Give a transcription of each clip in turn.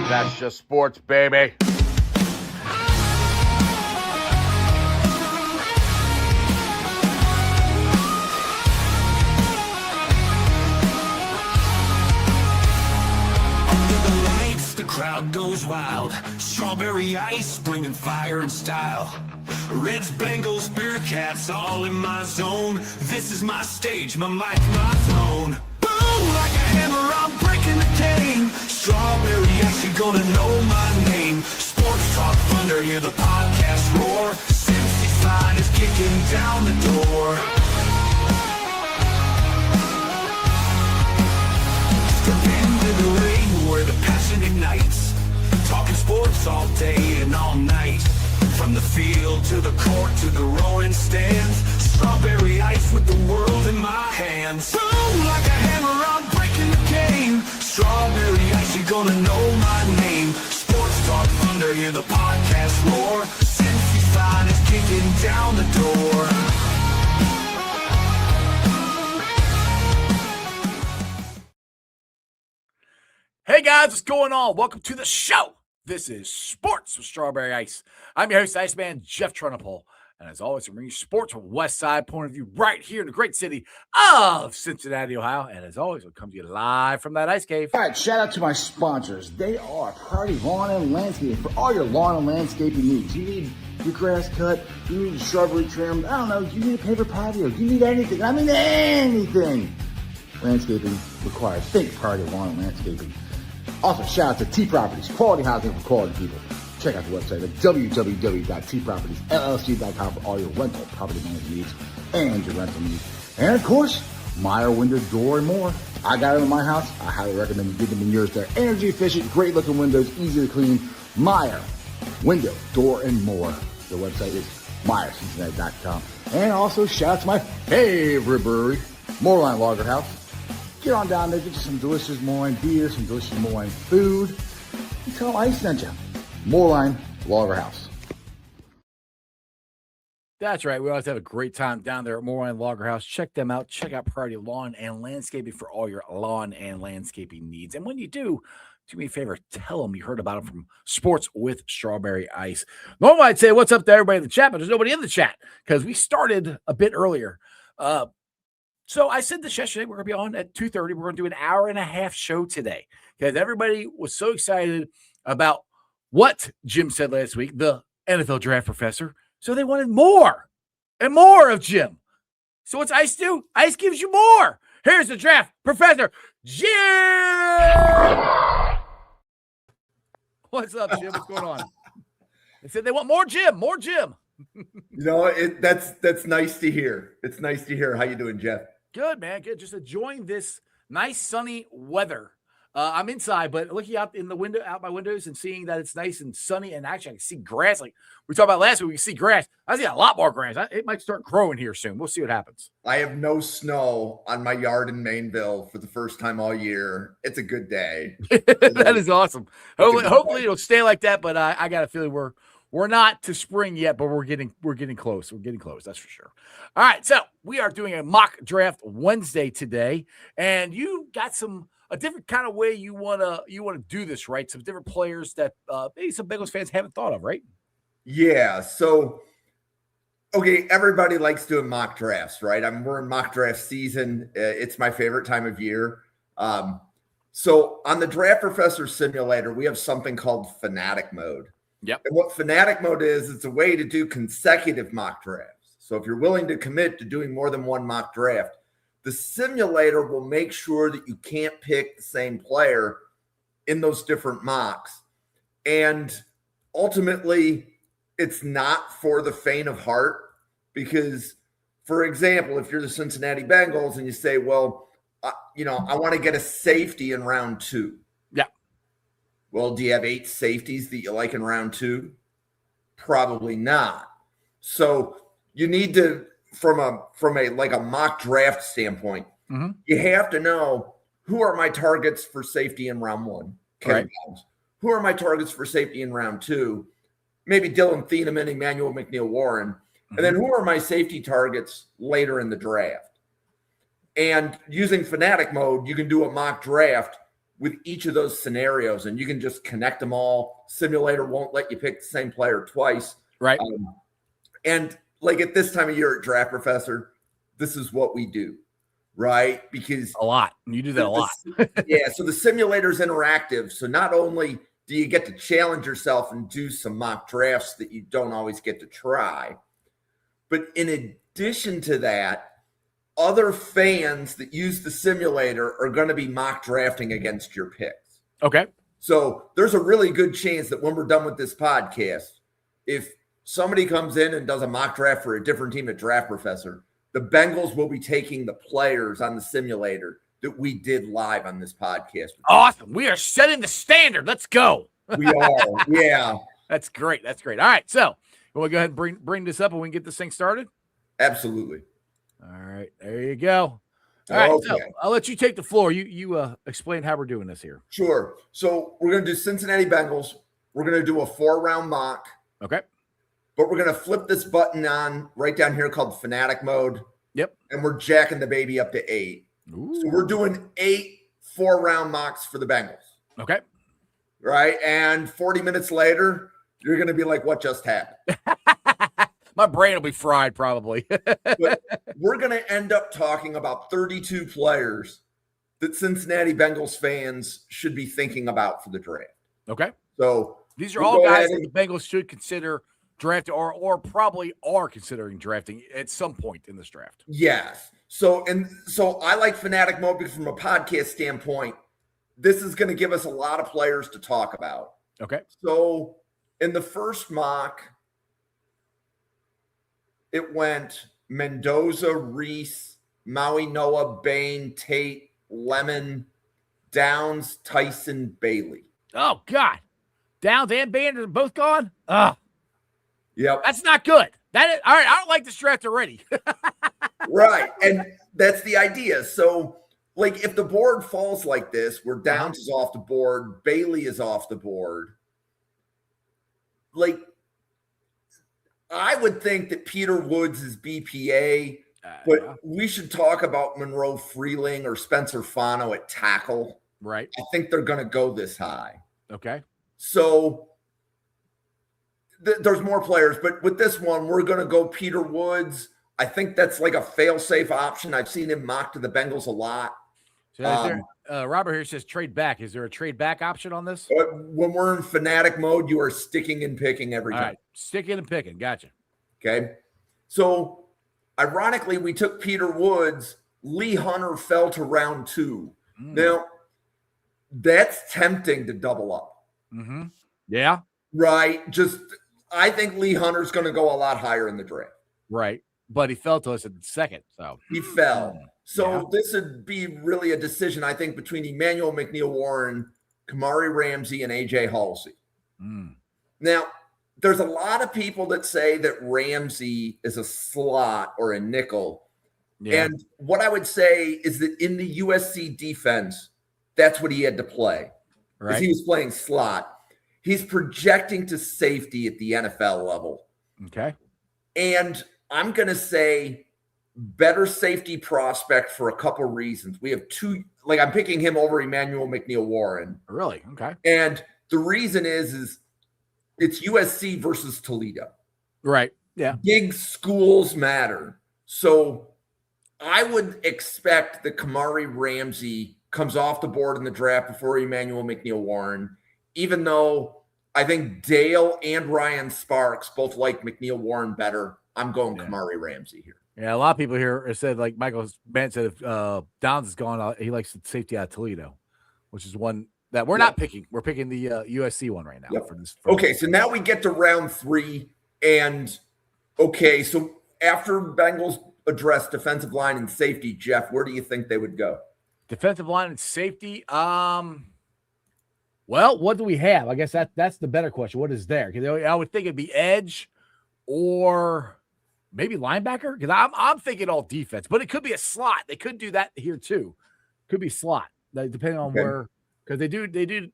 That's just sports, baby. Crowd goes wild. Strawberry ice, bringing fire and style. Reds, Bengals, Bearcats, all in my zone. This is my stage, my mic, my throne. Boom, like a hammer, I'm breaking the game. Strawberry ice, you're gonna know my name. Sports Talk Thunder, hear the podcast roar. Cincy's line is kicking down the door. Step into the ring where the passion ignites. Talking sports all day and all night. From the field to the court to the roaring stands. Strawberry ice with the world in my hands. Boom, like a hammer, I'm breaking the game. Strawberry ice, you're gonna know my name. Sports Talk Thunder, hear the podcast roar. Cincy's line is kicking down the door. Hey guys, what's going on? Welcome to the show. This is Sports with Strawberry Ice. I'm your host, Iceman Jeff Trunapole. And as always, I'm bringing you sports from West Side point of view right here in the great city of Cincinnati, Ohio. And as always, we'll come to you live from that ice cave. All right, shout out to my sponsors. They are Priority Lawn and Landscaping for all your lawn and landscaping needs. You need your grass cut, you need your shrubbery trimmed, I don't know, you need a paper patio, you need anything. I mean anything. Landscaping requires. Think Priority Lawn and Landscaping. Also, shout out to T Properties, quality housing for quality people. Check out the website at www.tpropertiesllc.com for all your rental property management needs and your rental needs. And of course, Meyer Window, Door, and more. I got it in my house. I highly recommend you get them in yours. They're energy efficient, great looking windows, easy to clean. Meyer Window, Door, and more. The website is MeyerCincinnati.com. And also, shout out to my favorite brewery, Moorline Lager House. Get on down there, get you some delicious Moorline beer, some delicious Moorline food. And tell them I sent you. Moorline Lager House. That's right. We always have a great time down there at Moorline Lager House. Check them out. Check out Priority Lawn and Landscaping for all your lawn and landscaping needs. And when you do me a favor, tell them you heard about them from Sports with Strawberry Ice. Normally I'd say what's up to everybody in the chat, but there's nobody in the chat because we started a bit earlier. So I said this yesterday, we're going to be on at 2:30. We're going to do an hour and a half show today because everybody was so excited about what Jim said last week, the NFL draft professor. So they wanted more and more of Jim. So what's Ice do? Ice gives you more. Here's the draft professor, Jim. What's up, Jim? What's going on? They said they want more Jim, more Jim. You know, that's nice to hear. It's nice to hear. How you doing, Jeff? Good, man. Good. Just enjoying this nice sunny weather. I'm inside, but looking out in the window, out my windows, and seeing that it's nice and sunny, and actually I can see grass. Like we talked about last week, we can see grass. I see a lot more grass. It might start growing here soon. We'll see what happens. I have no snow on my yard in Mainville for the first time all year. It's a good day. That is awesome. Hopefully it'll stay like that. But I got a feeling we're not to spring yet, but we're getting close. We're getting close. That's for sure. All right. So we are doing a mock draft Wednesday today, and you got a different kind of way you want to do this, right? Some different players that maybe some Bengals fans haven't thought of, right? Yeah. So, okay, everybody likes doing mock drafts, right? We're in mock draft season. It's my favorite time of year. So on the Draft Professor Simulator, we have something called Fanatic Mode. Yep. And what Fanatic Mode is, it's a way to do consecutive mock drafts. So if you're willing to commit to doing more than one mock draft, the simulator will make sure that you can't pick the same player in those different mocks. And ultimately, it's not for the faint of heart because, for example, if you're the Cincinnati Bengals and you say, well, I want to get a safety in round 2. Yeah. Well, do you have 8 safeties that you like in round 2? Probably not. So you need to, from a mock draft standpoint, you have to know who are my targets for safety in round 1. Right. Who are my targets for safety in round 2? Maybe Dylan Thieneman, Emmanuel McNeil-Warren. And then who are my safety targets later in the draft? And using Fanatic Mode, you can do a mock draft with each of those scenarios, and you can just connect them all. Simulator won't let you pick the same player twice. Right. And like at this time of year at Draft Professor, this is what we do, right? Because a lot. You do that a lot. Yeah. So the simulator is interactive. So not only do you get to challenge yourself and do some mock drafts that you don't always get to try, but in addition to that, other fans that use the simulator are going to be mock drafting against your picks. Okay. So there's a really good chance that when we're done with this podcast, if somebody comes in and does a mock draft for a different team at Draft Professor, the Bengals will be taking the players on the simulator that we did live on this podcast. Awesome. We are setting the standard. Let's go. We are. Yeah. That's great. That's great. All right. So we'll go ahead and bring this up and we can get this thing started. Absolutely. All right. There you go. All right. Okay. So I'll let you take the floor. You explain how we're doing this here. Sure. So we're going to do Cincinnati Bengals. We're going to do a 4-round mock. Okay. But we're going to flip this button on right down here called Fanatic Mode. Yep. And we're jacking the baby up to 8. Ooh. So we're doing 8 4-round mocks for the Bengals. Okay. Right. And 40 minutes later, you're going to be like, what just happened? My brain will be fried probably. But we're going to end up talking about 32 players that Cincinnati Bengals fans should be thinking about for the draft. Okay. So these are all guys that the Bengals should consider drafting or probably are considering drafting at some point in this draft. Yes. So I like Fanatic Mode because from a podcast standpoint, this is going to give us a lot of players to talk about. Okay. So in the first mock, it went Mendoza, Reese, Maui, Noah, Bain, Tate, Lemon, Downs, Tyson, Bailey. Oh, God. Downs and Bain are both gone? Yep. That's not good. That is, all right, I don't like this draft already. Right. And that's the idea. So, like, if the board falls like this, where Downs is off the board, Bailey is off the board, like, I would think that Peter Woods is BPA, but we should talk about Monroe Freeling or Spencer Fano at tackle. Right. I think they're going to go this high. Okay. So there's more players, but with this one, we're going to go Peter Woods. I think that's like a fail-safe option. I've seen him mock to the Bengals a lot. So Robert here says trade back. Is there a trade back option on this? When we're in Fanatic Mode, you are sticking and picking every time. All right. Sticking and picking. Gotcha. Okay. So ironically, we took Peter Woods. Lee Hunter fell to round 2. Now, that's tempting to double up. Mm-hmm. Yeah. Right. I think Lee Hunter's going to go a lot higher in the draft. Right. But he fell to us at the second. So he fell. So this would be really a decision, I think, between Emmanuel McNeil-Warren, Kamari Ramsey, and A.J. Halsey. Now, there's a lot of people that say that Ramsey is a slot or a nickel. Yeah. And what I would say is that in the USC defense, that's what he had to play. Right. He was playing slot. He's projecting to safety at the NFL level. Okay. And I'm going to say better safety prospect for a couple reasons. We have 2, like I'm picking him over Emmanuel McNeil-Warren. Really? Okay. And the reason is it's USC versus Toledo. Right. Yeah. Big schools matter. So I would expect that Kamari Ramsey comes off the board in the draft before Emmanuel McNeil-Warren, even though I think Dale and Ryan Sparks both like McNeil-Warren better. I'm going Kamari Ramsey here. Yeah, a lot of people here have said, like Michael Bant said, if Downs is gone, he likes the safety out of Toledo, which is one that we're not picking. We're picking the USC one right now. For this. Okay, so now we get to round 3. And, so after Bengals address defensive line and safety, Jeff, where do you think they would go? Defensive line and safety? Well, what do we have? I guess that's the better question. What is there? Because I would think it'd be edge or maybe linebacker, because I'm thinking all defense, but it could be a slot. They could do that here too. Could be slot, depending on where, because they do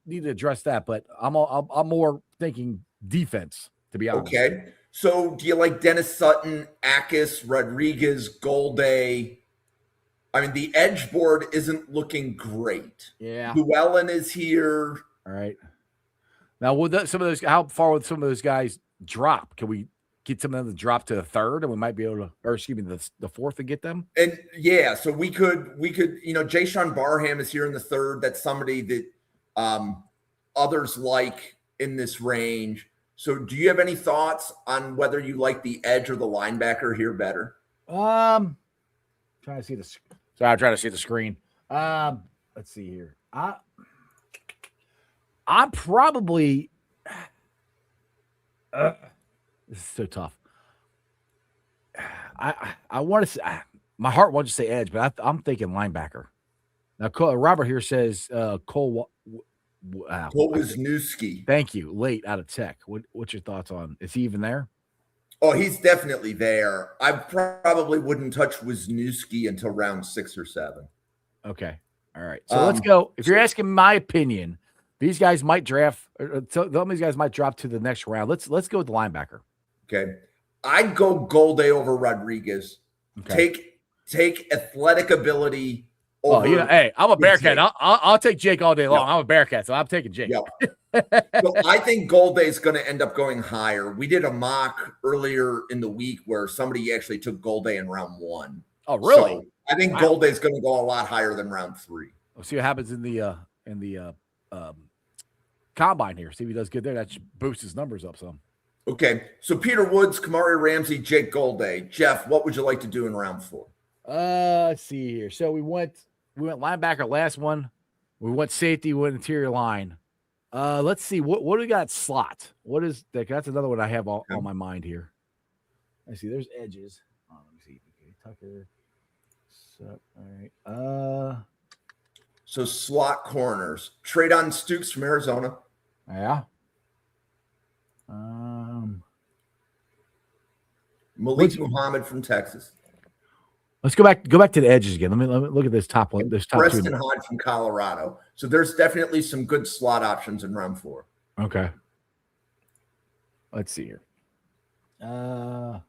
need to address that. But I'm more thinking defense, to be honest. Okay, so do you like Dennis Sutton, Akis, Rodriguez, Golday? I mean, the edge board isn't looking great. Yeah. Llewellyn is here. All right. Now, how far would some of those guys drop? Can we get some of them to drop to the third, and we might be able to, or excuse me, the fourth to get them? And yeah, so we could, Jay Sean Barham is here in the third. That's somebody that others like in this range. So do you have any thoughts on whether you like the edge or the linebacker here better? Trying to see the. Sorry, I'm trying to see the screen. Let's see here. I'm probably. This is so tough. I want to say my heart wants to say edge, but I'm thinking linebacker. Now, Robert here says Cole Wisniewski. Thank you. Late out of Tech. What's your thoughts on? Is he even there? Oh, he's definitely there. I probably wouldn't touch Wisniewski until round 6 or 7. Okay. All right. So let's go. If you're asking my opinion, these guys might draft. Some of these guys might drop to the next round. Let's go with the linebacker. Okay. I'd go Golday over Rodriguez. Okay. Take athletic ability over. Hey, I'm a Bearcat. I'll take Jake all day long. I'm a Bearcat, so I'm taking Jake. So I think Golday is going to end up going higher. We did a mock earlier in the week where somebody actually took Golday in round 1. Oh, really? So I think Golday is going to go a lot higher than round 3. We'll see what happens in the combine here. See if he does good there. That should boost his numbers up some. Okay, so Peter Woods, Kamari Ramsey, Jake Golday. Jeff, what would you like to do in round 4? Let's see here. So we went linebacker last one. We went safety. We went interior line. Let's see what do we got slot. What is that? That's another one I have on my mind here. I see. There's edges. Let me see. Okay, Tucker. So, all right. So slot corners. Traydon Stukes from Arizona. Yeah. Malik Muhammad from Texas. Let's go back to the edges again. Let me look at this top one. This top Preston two. Hodge from Colorado. So there's definitely some good slot options in round 4. Okay. Let's see here. So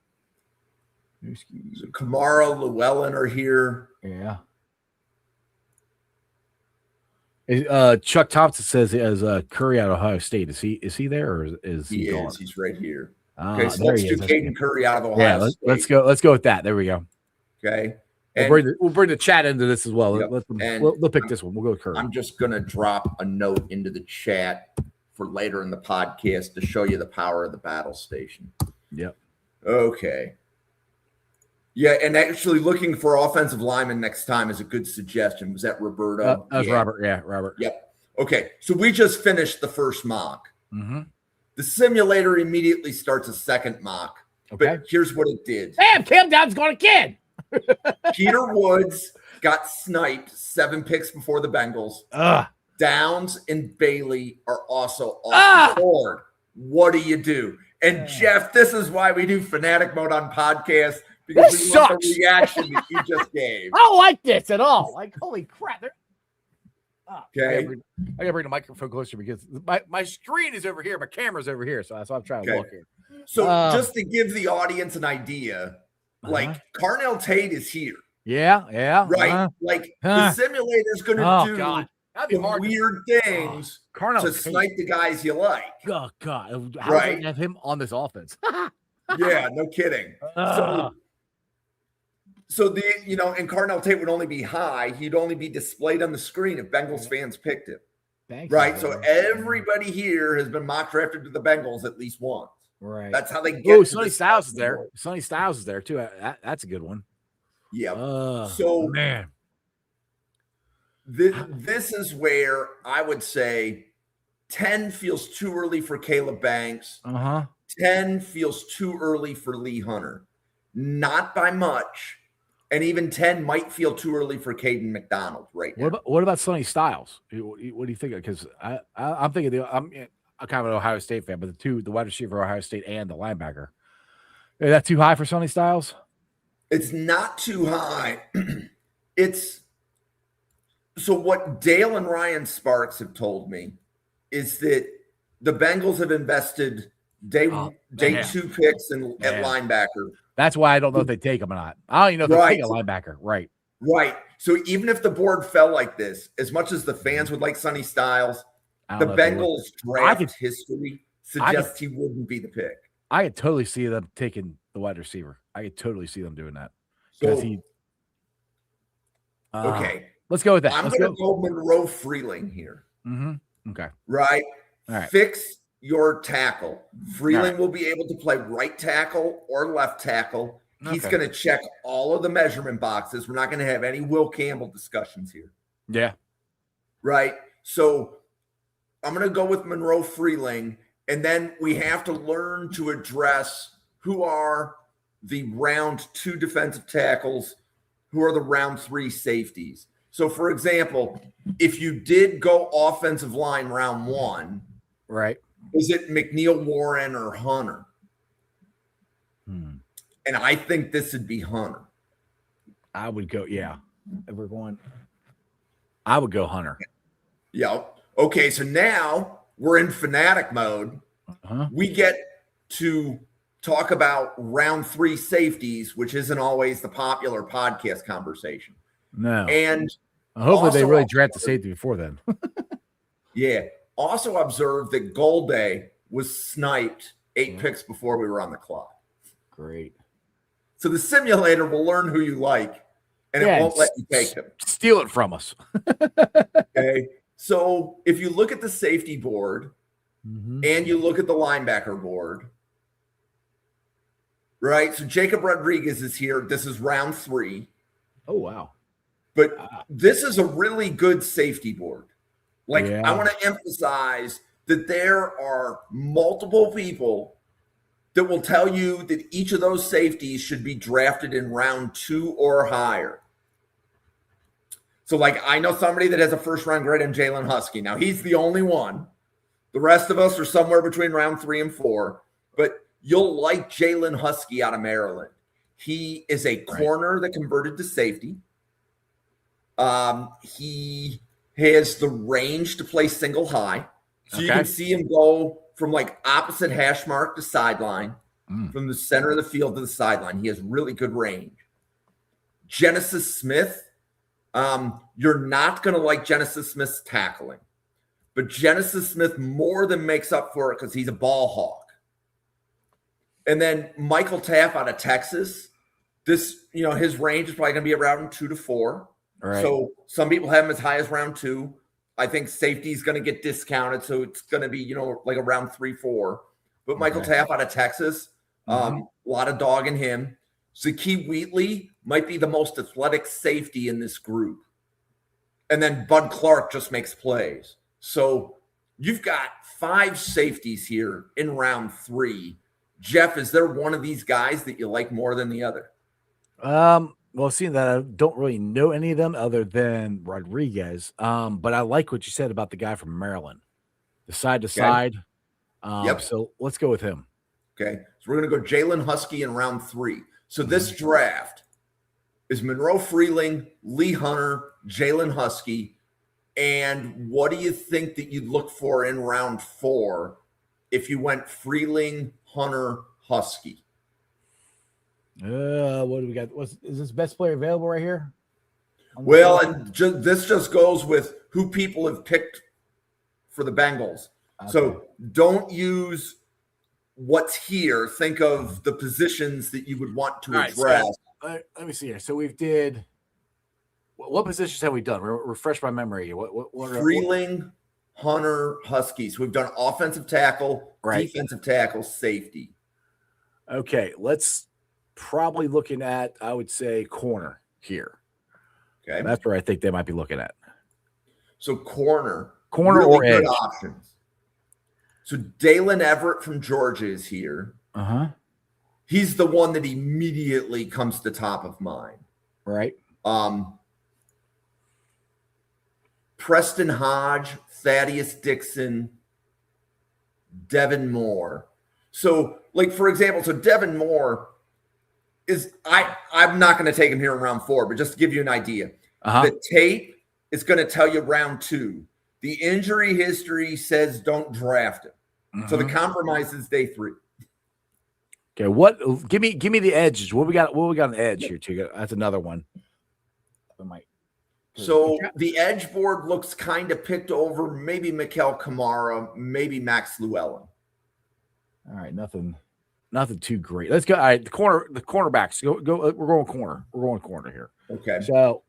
Kamara, Llewellyn are here. Yeah. Chuck Thompson says he has Curry out of Ohio State. Is he there or is he gone? He's right here. Okay, so there let's he do is. Caden Curry out of Ohio State. Let's go with that. There we go. Okay. We'll bring the chat into this as well. Yep. We'll pick this one. We'll go with Curry. I'm just going to drop a note into the chat for later in the podcast to show you the power of the battle station. Yep. Okay. Yeah, and actually looking for offensive lineman next time is a good suggestion. Was that Roberto? That was Robert. Yeah, Robert. Yep. Okay, so we just finished the first mock. Mm-hmm. The simulator immediately starts a second mock. Okay. But here's what it did. Damn, Cam Downs got a kid. Peter Woods got sniped 7 picks before the Bengals. Downs and Bailey are also off the board. What do? And Jeff, this is why we do fanatic mode on podcasts, because this we want sucks. the reaction that you just gave. I don't like this at all. Like, holy crap. Okay. I gotta bring the microphone closer because my screen is over here, my camera's over here, so that's why I'm trying to walk here. So just to give the audience an idea, like Carnell Tate is here. Yeah. Right. The simulator's gonna do God. That'd be hard weird things to snipe the guys you like. Oh God. How do you have him on this offense? Yeah, no kidding. So and Carnell Tate would only be high. He'd only be displayed on the screen if Bengals fans picked him. Right. So everybody here has been mock drafted to the Bengals at least once. Right. That's how they get. Oh, Sonny Styles is there. Sonny Styles is there too. That's a good one. Yeah. So man, this is where I would say 10 feels too early for Caleb Banks. 10 feels too early for Lee Hunter. Not by much. And even 10 might feel too early for Caden McDonald right now. What about Sonny Styles? What do you think? Because I'm thinking I'm kind of an Ohio State fan, but the wide receiver Ohio State and the linebacker. Is that too high for Sonny Styles? It's not too high. So what Dale and Ryan Sparks have told me is that the Bengals have invested day 2 picks at linebacker. That's why I don't know if they take him or not. I don't even know if they take a linebacker. Right. Right. So even if the board fell like this, as much as the fans would like Sonny Styles, the Bengals draft history suggests he wouldn't be the pick. I could totally see them taking the wide receiver. I could totally see them doing that. So, okay. Let's go with that. I'm going to go Monroe Freeling here. Mm-hmm. Okay. Right. All right. Fix your tackle. Freeling will be able to play right tackle or left tackle. He's going to check all of the measurement boxes. We're not going to have any Will Campbell discussions here. Yeah. Right. So I'm going to go with Monroe Freeling. And then we have to learn to address who are the round 2 defensive tackles, who are the round 3 safeties. So, for example, if you did go offensive line round 1, right, is it McNeil, Warren, or Hunter? And I think this would be Hunter. I would go, yeah. If we're going, I would go Hunter. Yeah. Okay, so now we're in fanatic mode. We get to talk about round 3 safeties, which isn't always the popular podcast conversation. No. And hopefully they really draft the safety before then. Yeah. Also observed that Day was sniped 8 picks before we were on the clock. Great. So the simulator will learn who you like, and it won't let you take them. Steal it from us. Okay. So if you look at the safety board and you look at the linebacker board, right? So Jacob Rodriguez is here. This is round 3. Oh, wow. But this is a really good safety board. Like, I want to emphasize that there are multiple people that will tell you that each of those safeties should be drafted in round 2 or higher. So, like, I know somebody that has a first-round grade in Jalen Husky. Now, he's the only one. The rest of us are somewhere between round 3 and 4. But you'll like Jalen Husky out of Maryland. He is a corner that converted to safety. He has the range to play single high. So you can see him go from like opposite hash mark to sideline, from the center of the field to the sideline. He has really good range. Genesis Smith, you're not going to like Genesis Smith's tackling, but Genesis Smith more than makes up for it because he's a ball hawk. And then Michael Taff out of Texas, his range is probably going to be around 2 to 4. Right. So some people have him as high as round 2. I think safety is going to get discounted, so it's going to be, like around 3, 4. But Michael Taff out of Texas, a lot of dog in him. Zakee Wheatley might be the most athletic safety in this group. And then Bud Clark just makes plays. So you've got 5 safeties here in round 3. Jeff, is there one of these guys that you like more than the other? Well, seeing that I don't really know any of them other than Rodriguez. But I like what you said about the guy from Maryland, the side to side. So let's go with him. Okay. So we're going to go Jalen Husky in round 3. So this draft is Monroe Freeling, Lee Hunter, Jalen Husky. And what do you think that you'd look for in round 4 if you went Freeling, Hunter, Husky? What do we got? Is this best player available right here? Well, and this just goes with who people have picked for the Bengals. Okay. So don't use what's here. Think of the positions that you would want to address. So, let me see here. So we've did what positions have we done? Refresh my memory. What Freeling, Hunter, Huskies. We've done offensive tackle, defensive tackle, safety. Okay, let's probably looking at, I would say, corner here. Okay. That's where I think they might be looking at. So corner really or edge options. So Dalen Everett from Georgia is here. He's the one that immediately comes to top of mind. Right. Preston Hodge, Thaddeus Dixon, Devin Moore. So, like, for example, so Devin Moore is I'm not going to take him here in round 4, but just to give you an idea, the tape is going to tell you round 2. The injury history says don't draft him. So the compromise is day 3. Okay, give me the edges. What we got on the edge here too? That's another one. I might. So the edge board looks kind of picked over, maybe Mikael Kamara, maybe Max Llewellyn. All right, nothing too great. Let's go. All right, the cornerbacks. Go. We're going corner. We're going corner here. Okay. So,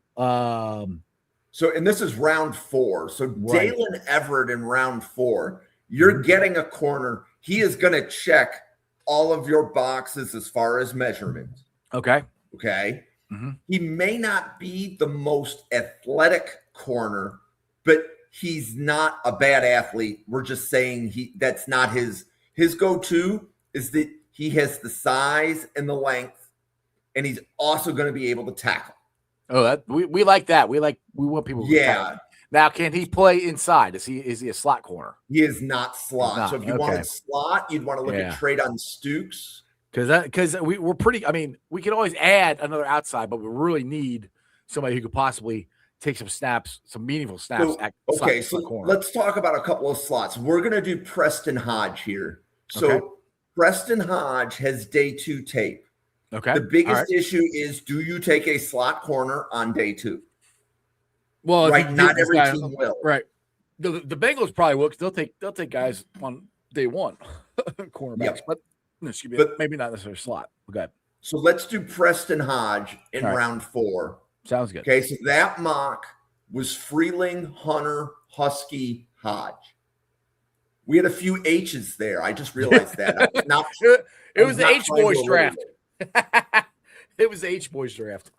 and this is round 4. So Right. Dalen Everett in round 4, you're getting a corner. He is going to check all of your boxes as far as measurements. okay. Okay. Mm-hmm. He may not be the most athletic corner, but he's not a bad athlete. We're just saying that's not his go-to is that he has the size and the length, and he's also going to be able to tackle. Oh, that we like that. We want people. Yeah. Now, can he play inside? Is he a slot corner? He is not slot. He's not. So if you Okay. wanted slot, you'd want to look Yeah. at Traydon Stukes. Because we're pretty. I mean, we can always add another outside, but we really need somebody who could possibly take some snaps, some meaningful snaps. So corner. let's talk about a couple of slots. We're going to do Preston Hodge here. So Okay. Preston Hodge has day 2 tape. Okay. The biggest All right. issue is, do you take a slot corner on day 2? Well, Right, not every team will. Right. The Bengals probably will because they'll take guys on day 1, cornerbacks, Yep. but excuse me, But- maybe not necessarily slot. Okay. So let's do Preston Hodge in All right. round 4. Sounds good. Okay, so that mock was Freeling, Hunter, Husky, Hodge. We had a few H's there. I just realized that. I was not, It was the not H trying to boys draft. eliminate. It was the H boys draft.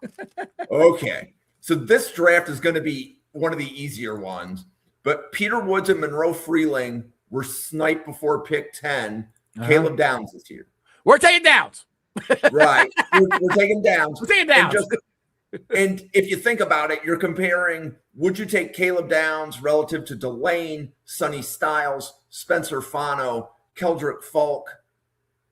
Okay. So this draft is going to be one of the easier ones. But Peter Woods and Monroe Freeling were sniped before pick 10. Uh-huh. Caleb Downs is here. We're taking downs. Right. We're taking Downs. We're taking And, downs. and if you think about it, you're comparing, would you take Caleb Downs relative to Delane, Sonny Styles, Spencer Fano, Keldrick Falk,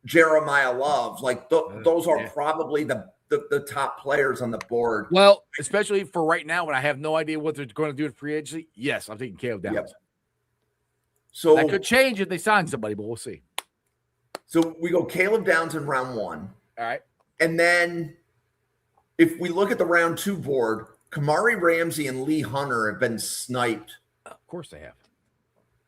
Jeremiah Love? Like those are Yeah. probably the top players on the board. Well, especially for right now when I have no idea what they're going to do in free agency. Yes, I'm taking Caleb Downs. Yep. So That could change if they sign somebody, but we'll see. So we go Caleb Downs in round 1. All right. And then if we look at the round 2 board, Kamari Ramsey and Lee Hunter have been sniped, Of course they have.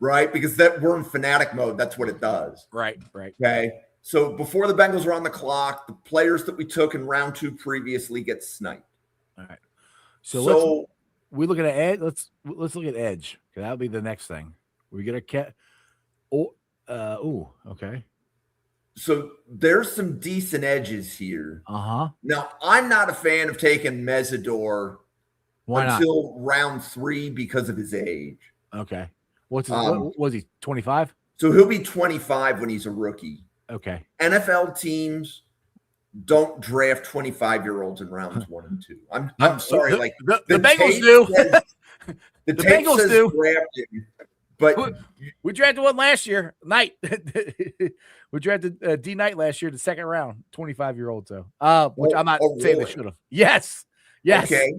right? Because we're in fanatic mode. That's what it does. Right. Okay. So before the Bengals were on the clock, the players that we took in round 2 previously get sniped. All right. So we look at edge. Let's look at edge. That'll be the next thing. We get a cat. Okay. So there's some decent edges here. Uh-huh. Now, I'm not a fan of taking Mesidor Why not? until round 3 because of his age. Okay. What's his, Um, what was he? 25? So he'll be 25 when he's a rookie. Okay. NFL teams don't draft 25-year-olds in rounds 1 and 2. I'm sorry, The, like the Bengals tape do. says- the tape Bengals says do. drafted, but We drafted one last year. Knight. We drafted D Knight last year, the second round, 25-year-old. So, which I'm not saying really? they should have. Yes. okay.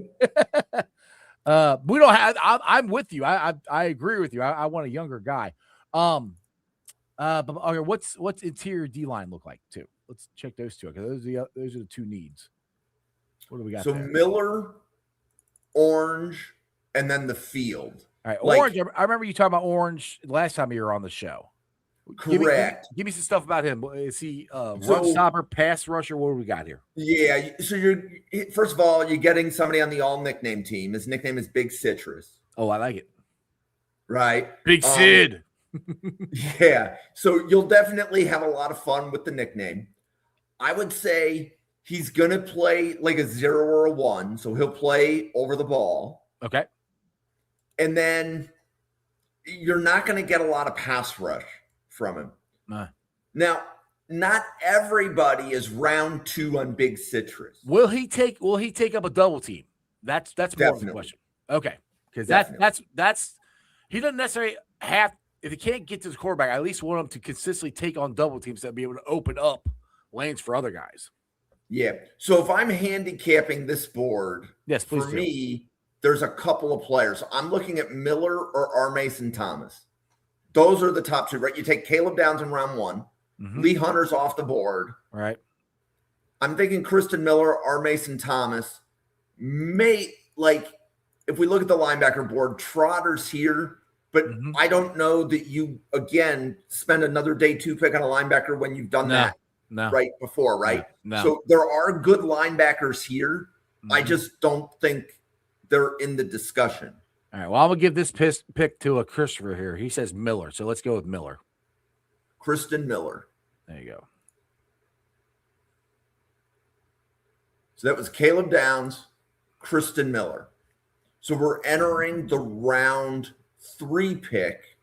We don't have. I'm with you. I agree with you. I want a younger guy. But okay, what's interior D line look like too? Let's check those two because those are the two needs. What do we got? So there? Miller, Orange, and then the field. All right, like- Orange. I remember you talking about Orange last time you were on the show. Correct. Give me some stuff about him. Is he So- run stopper, pass rusher? What do we got here? Yeah. So you're first of all, you're getting somebody on the all nickname team. His nickname is Big Citrus, Oh, I like it. right? Big Sid. Yeah. So you'll definitely have a lot of fun with the nickname. I would say he's going to play like a 0 or a 1. So he'll play over the ball. Okay. And then you're not going to get a lot of pass rush from him. Nah. Now, not everybody is round 2 on Big Citrus. Will he take up a double team? That's more of the Definitely. question. Okay. Because Definitely. that's he doesn't necessarily have, if he can't get to the quarterback, I at least want him to consistently take on double teams that be able to open up lanes for other guys. Yeah. So if I'm handicapping this board, Yes, please for do. me, there's a couple of players. I'm looking at Miller or R. Mason Thomas. Those are the top 2, right? You take Caleb Downs in round 1. Mhm. Lee Hunter's off the board. Right. I'm thinking Kristen Miller, R. Mason Thomas. like if we look at the linebacker board, Trotter's here, but I don't know that you again spend another day 2 pick on a linebacker when you've done that right before, right? No. So there are good linebackers here. I just don't think they're in the discussion. All right. Well, I'm gonna give this pick to a Christopher here. He says Miller, so let's go with Miller. Kristen Miller. There you go. So that was Caleb Downs, Kristen Miller. So we're entering the round 3 pick.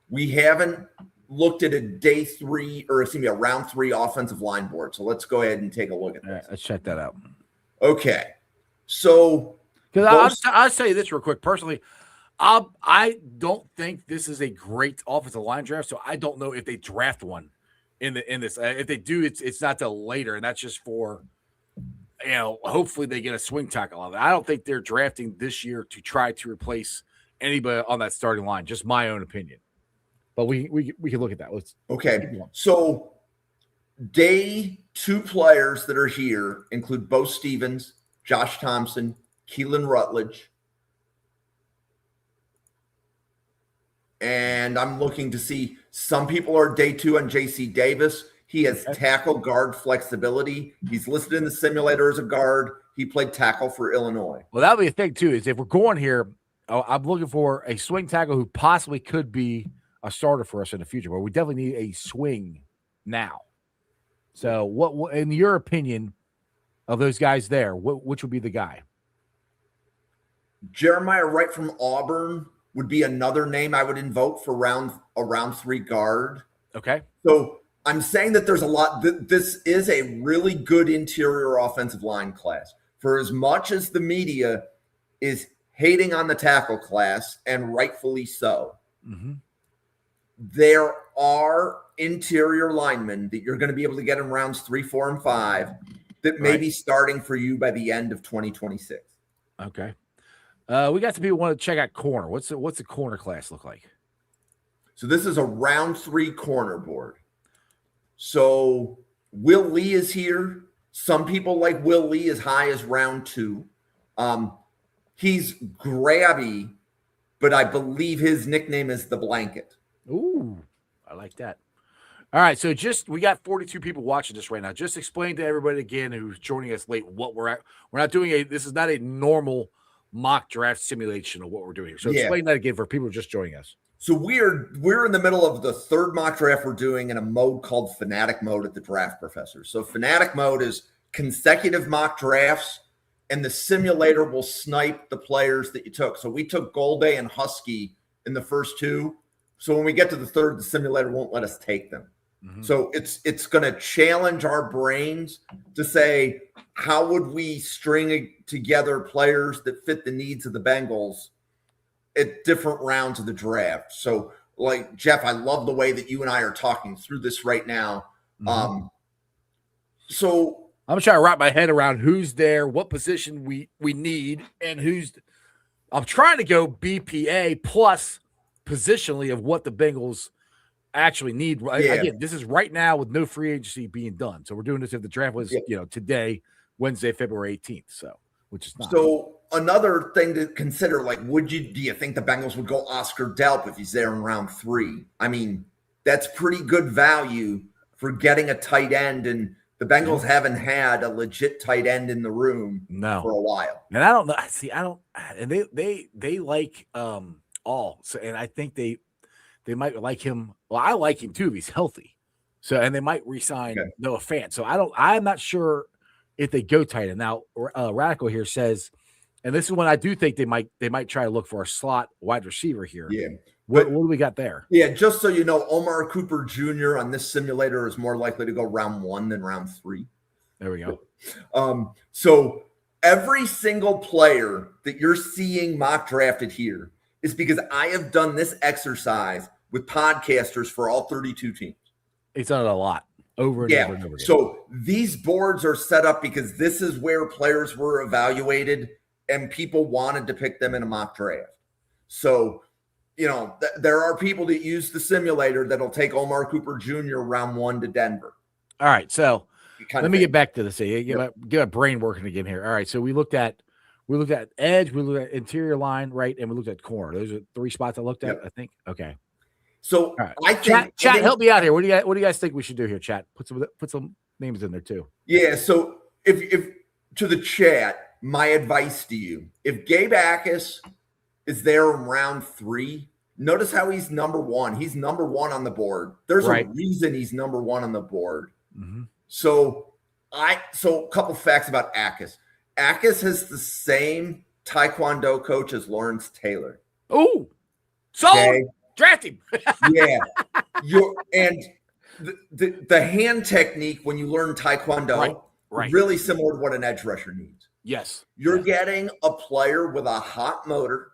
We haven't looked at a a round 3 offensive line board. So let's go ahead and take a look at this. All right, let's check that out. Okay. So because I'll tell you this real quick. Personally, I don't think this is a great offensive line draft. So I don't know if they draft one in this. If they do, it's not till later, and that's just for hopefully they get a swing tackle out of it. I don't think they're drafting this year to try to replace anybody on that starting line. Just my own opinion. But we can look at that. Okay. So day 2 players that are here include Bo Stevens, Josh Thompson, Keelan Rutledge. And I'm looking to see some people are day 2 on JC Davis. He has tackle guard flexibility. He's listed in the simulator as a guard. He played tackle for Illinois. Well, that'll be a thing too, is if we're going here, I'm looking for a swing tackle who possibly could be a starter for us in the future, but we definitely need a swing now. So what in your opinion of those guys there, which would be the guy? Jeremiah Wright from Auburn would be another name I would invoke for a round 3 guard. Okay. So I'm saying that there's a lot. This is a really good interior offensive line class. For as much as the media is hating on the tackle class, and rightfully so, there are interior linemen that you're going to be able to get in rounds 3, 4, and 5 that may be starting for you by the end of 2026. Okay. We got some people want to check out corner. What's the corner class look like? So this is a round 3 corner board. So Will Lee is here. Some people like Will Lee as high as round 2. He's grabby, but I believe his nickname is the Blanket. Ooh, I like that. All right, so we got 42 people watching this right now. Just explain to everybody again who's joining us late what we're at. We're not doing this is not a normal mock draft simulation of what we're doing here. So explain that again for people just joining us. So we're in the middle of the 3rd mock draft we're doing in a mode called Fanatic Mode at the Draft Professor. So Fanatic Mode is consecutive mock drafts, and the simulator will snipe the players that you took. So we took Golday and Husky in the first 2. So when we get to the 3rd, the simulator won't let us take them. So it's going to challenge our brains to say, how would we string together players that fit the needs of the Bengals at different rounds of the draft? So, like, Jeff, I love the way that you and I are talking through this right now. So I'm trying to wrap my head around who's there, what position we need, and I'm trying to go BPA plus positionally of what the Bengals actually need. Again, this is right now with no free agency being done. So we're doing this if the draft was, today, Wednesday, February 18th. So, which is not. So another thing to consider, like, do you think the Bengals would go Oscar Delp if he's there in round 3? I mean, that's pretty good value for getting a tight end, and the Bengals haven't had a legit tight end in the room for a while. And I don't know. See, I don't. And they like all. So, and I think they might like him. Well, I like him too if he's healthy. So, and they might re-sign Noah Fant. So I'm not sure if they go tight end. Now, Radical here says, and this is when I do think they might try to look for a slot wide receiver here. Yeah. What do we got there? Yeah, just so you know, Omar Cooper Jr. on this simulator is more likely to go round 1 than round 3. There we go. So every single player that you're seeing mock drafted here is because I have done this exercise with podcasters for all 32 teams. It's done it a lot over and over and over again. So these boards are set up because this is where players were evaluated and people wanted to pick them in a mock draft. So, there are people that use the simulator that'll take Omar Cooper Jr. round 1 to Denver. All right. So let me get back to this. Get my brain working again here. All right. So we looked at We looked at edge, we looked at interior line, right, and we looked at corner. Those are 3 spots I looked at, I think. Okay. So right. I think chat, help me out here. What do you guys think we should do here, chat? Put some names in there too. Yeah. So if to the chat, my advice to you, if Gabe Akis is there in round 3, notice how he's number 1. He's number 1 on the board. There's a reason he's number 1 on the board. Mm-hmm. So a couple facts about Akis. Akis has the same Taekwondo coach as Lawrence Taylor. Oh, so draft him. Yeah. The hand technique when you learn Taekwondo, really similar to what an edge rusher needs. Yes. You're getting a player with a hot motor.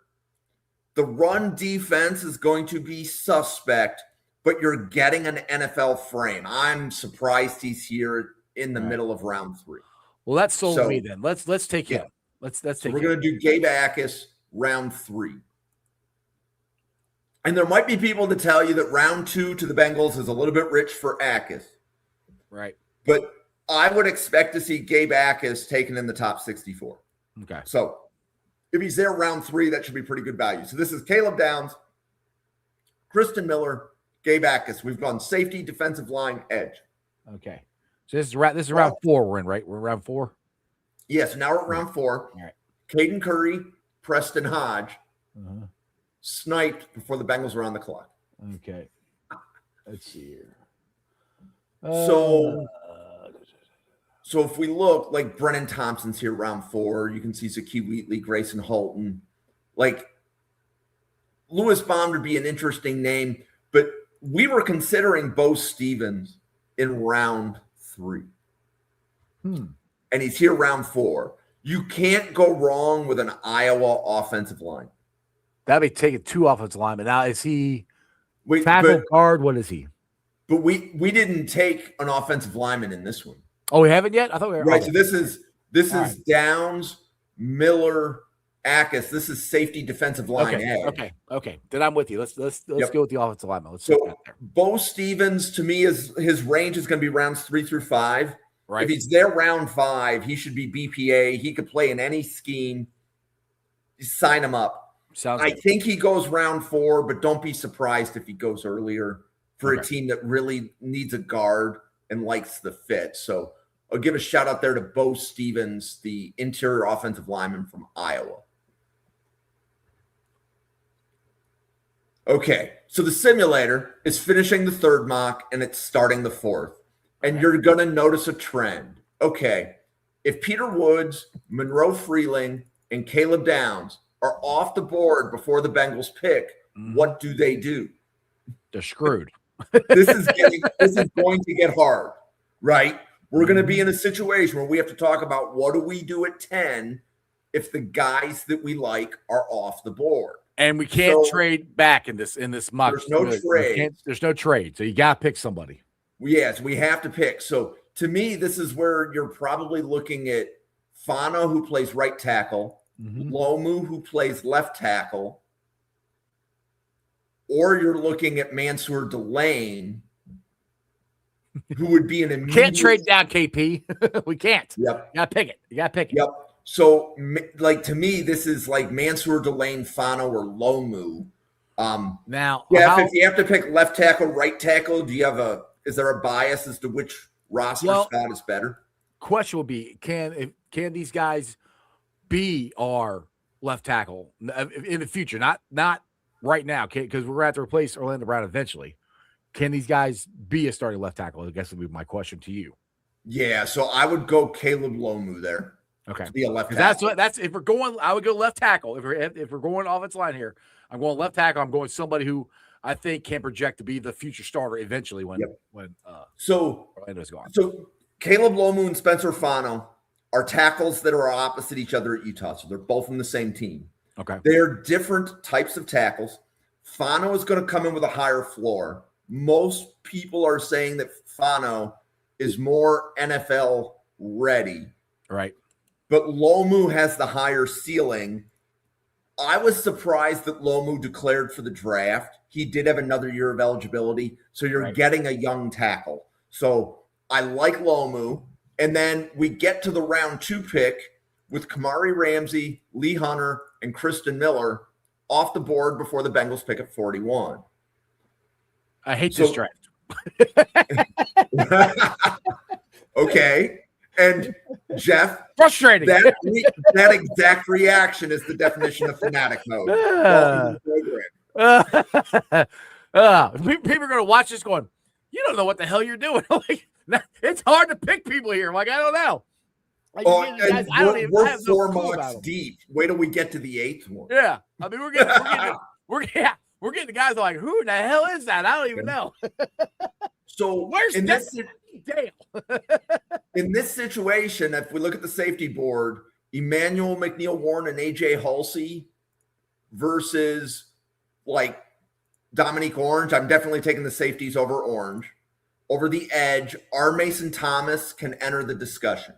The run defense is going to be suspect, but you're getting an NFL frame. I'm surprised he's here in the middle of round 3. Well, that's sold me then. Let's take him. Let's take we're going to do Gabe Akis round 3. And there might be people to tell you that round 2 to the Bengals is a little bit rich for Akis. Right. But I would expect to see Gabe Akis taken in the top 64. Okay. So if he's there round 3, that should be pretty good value. So this is Caleb Downs, Kristen Miller, Gabe Akis. We've gone safety, defensive line, edge. Okay. So this is round 4 we're in, right? We're in round 4? Yes, now we're at round 4. All right. Caden Curry, Preston Hodge, sniped before the Bengals were on the clock. Okay. Let's see here. So if we look, like Brennan Thompson's here round 4, you can see Zakee Wheatley, Grayson Holton. Like Lewis Bond would be an interesting name, but we were considering Bo Stevens in round 3. And he's here round 4. You can't go wrong with an Iowa offensive line. That'd be taking 2 offensive linemen. Now, is he tackle, guard? What is he? But we didn't take an offensive lineman in this one. Oh, we haven't yet? I thought we were. Right, so this is Downs, Miller, Akis. This is safety, defensive line. Okay. Then I'm with you. Let's go with the offensive lineman. Let's so Bo Stevens, to me, his range is going to be rounds 3 through 5. Right. If he's there round 5, he should be BPA. He could play in any scheme. Sign him up. I think he goes round 4, but don't be surprised if he goes earlier for a team that really needs a guard and likes the fit. So I'll give a shout out there to Bo Stevens, the interior offensive lineman from Iowa. Okay, so the simulator is finishing the 3rd mock and it's starting the 4th. And you're going to notice a trend. Okay, if Peter Woods, Monroe Freeling, and Caleb Downs are off the board before the Bengals pick, what do? They're screwed. This is going to get hard, right? We're going to be in a situation where we have to talk about what do we do at 10 if the guys that we like are off the board. And we can't trade back in this mock. There's no trade. There's no trade. So you got to pick somebody. Yes, we have to pick. So to me, this is where you're probably looking at Fano, who plays right tackle, Lomu, who plays left tackle, or you're looking at Mansour Delane, who would be an immediate... Can't trade down KP. We can't. Yep. You got to pick it. Yep. So, like, to me, this is like Mansour Delane, Fano, or Lomu. Now, if you have to pick left tackle, right tackle, is there a bias as to which roster spot is better? Question will be, can these guys be our left tackle in the future? Not right now, because we're going to have to replace Orlando Brown eventually. Can these guys be a starting left tackle? I guess would be my question to you. Yeah, so I would go Caleb Lomu there. Okay, be a left tackle. That's if we're going. I would go left tackle. If we're going offensive line here, I'm going left tackle. I'm going somebody who I think can project to be the future starter eventually when Orlando's gone. So Caleb Lomu and Spencer Fano are tackles that are opposite each other at Utah. So they're both from the same team. Okay. They're different types of tackles. Fano is going to come in with a higher floor. Most people are saying that Fano is more NFL ready. Right. But Lomu has the higher ceiling. I was surprised that Lomu declared for the draft. He did have another year of eligibility. So you're getting a young tackle. So I like Lomu. And then we get to the round 2 pick with Kamari Ramsey, Lee Hunter, and Kristen Miller off the board before the Bengals pick at 41. I hate this draft. Okay. And Jeff, Frustrating. That exact reaction is the definition of fanatic mode. People are going to watch this going, you don't know what the hell you're doing. Like, it's hard to pick people here. I'm like, I don't know. Like, guys, we're 4 months deep. Wait till we get to the 8th one. Yeah. I mean, we're getting the guys like, who the hell is that? I don't even know. So where's this? In this situation, if we look at the safety board, Emmanuel McNeil-Warren and AJ Halsey versus like Dominique Orange, I'm definitely taking the safeties over Orange. Over the edge, R. Mason Thomas can enter the discussion.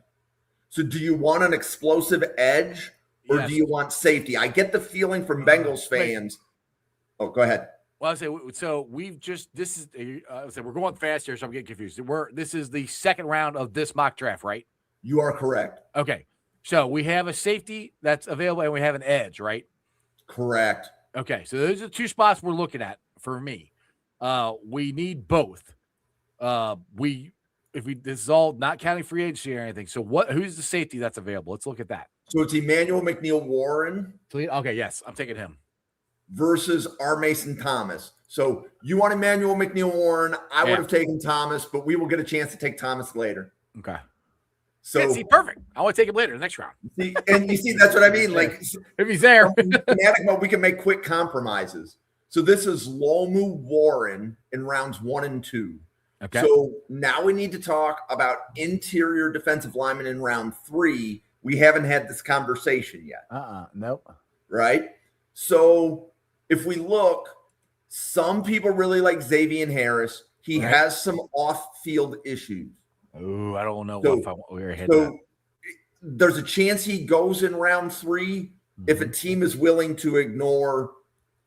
So do you want an explosive edge or do you want safety? I get the feeling from Bengals fans. Oh, go ahead. Well, I say so. We're going fast here, so I'm getting confused. This is the second round of this mock draft, right? You are correct. Okay, so we have a safety that's available, and we have an edge, right? Correct. Okay, so those are 2 spots we're looking at for me. We need both. This is all not counting free agency or anything. So who's the safety that's available? Let's look at that. So it's Emmanuel McNeil-Warren. Okay, yes, I'm taking him. Versus R. Mason Thomas. So you want Emmanuel McNeil-Warren. I would have taken Thomas, but we will get a chance to take Thomas later. Okay. So perfect. I want to take him later, the next round. You see, that's what I mean. Like if he's there, we can make quick compromises. So this is Lomu Warren in rounds 1 and 2. Okay. So now we need to talk about interior defensive linemen in round 3. We haven't had this conversation yet. Nope. Right? So if we look, some people really like Xavier Harris. He has some off-field issues. Oh, I don't know where I hit so that. There's a chance he goes in round 3 if a team is willing to ignore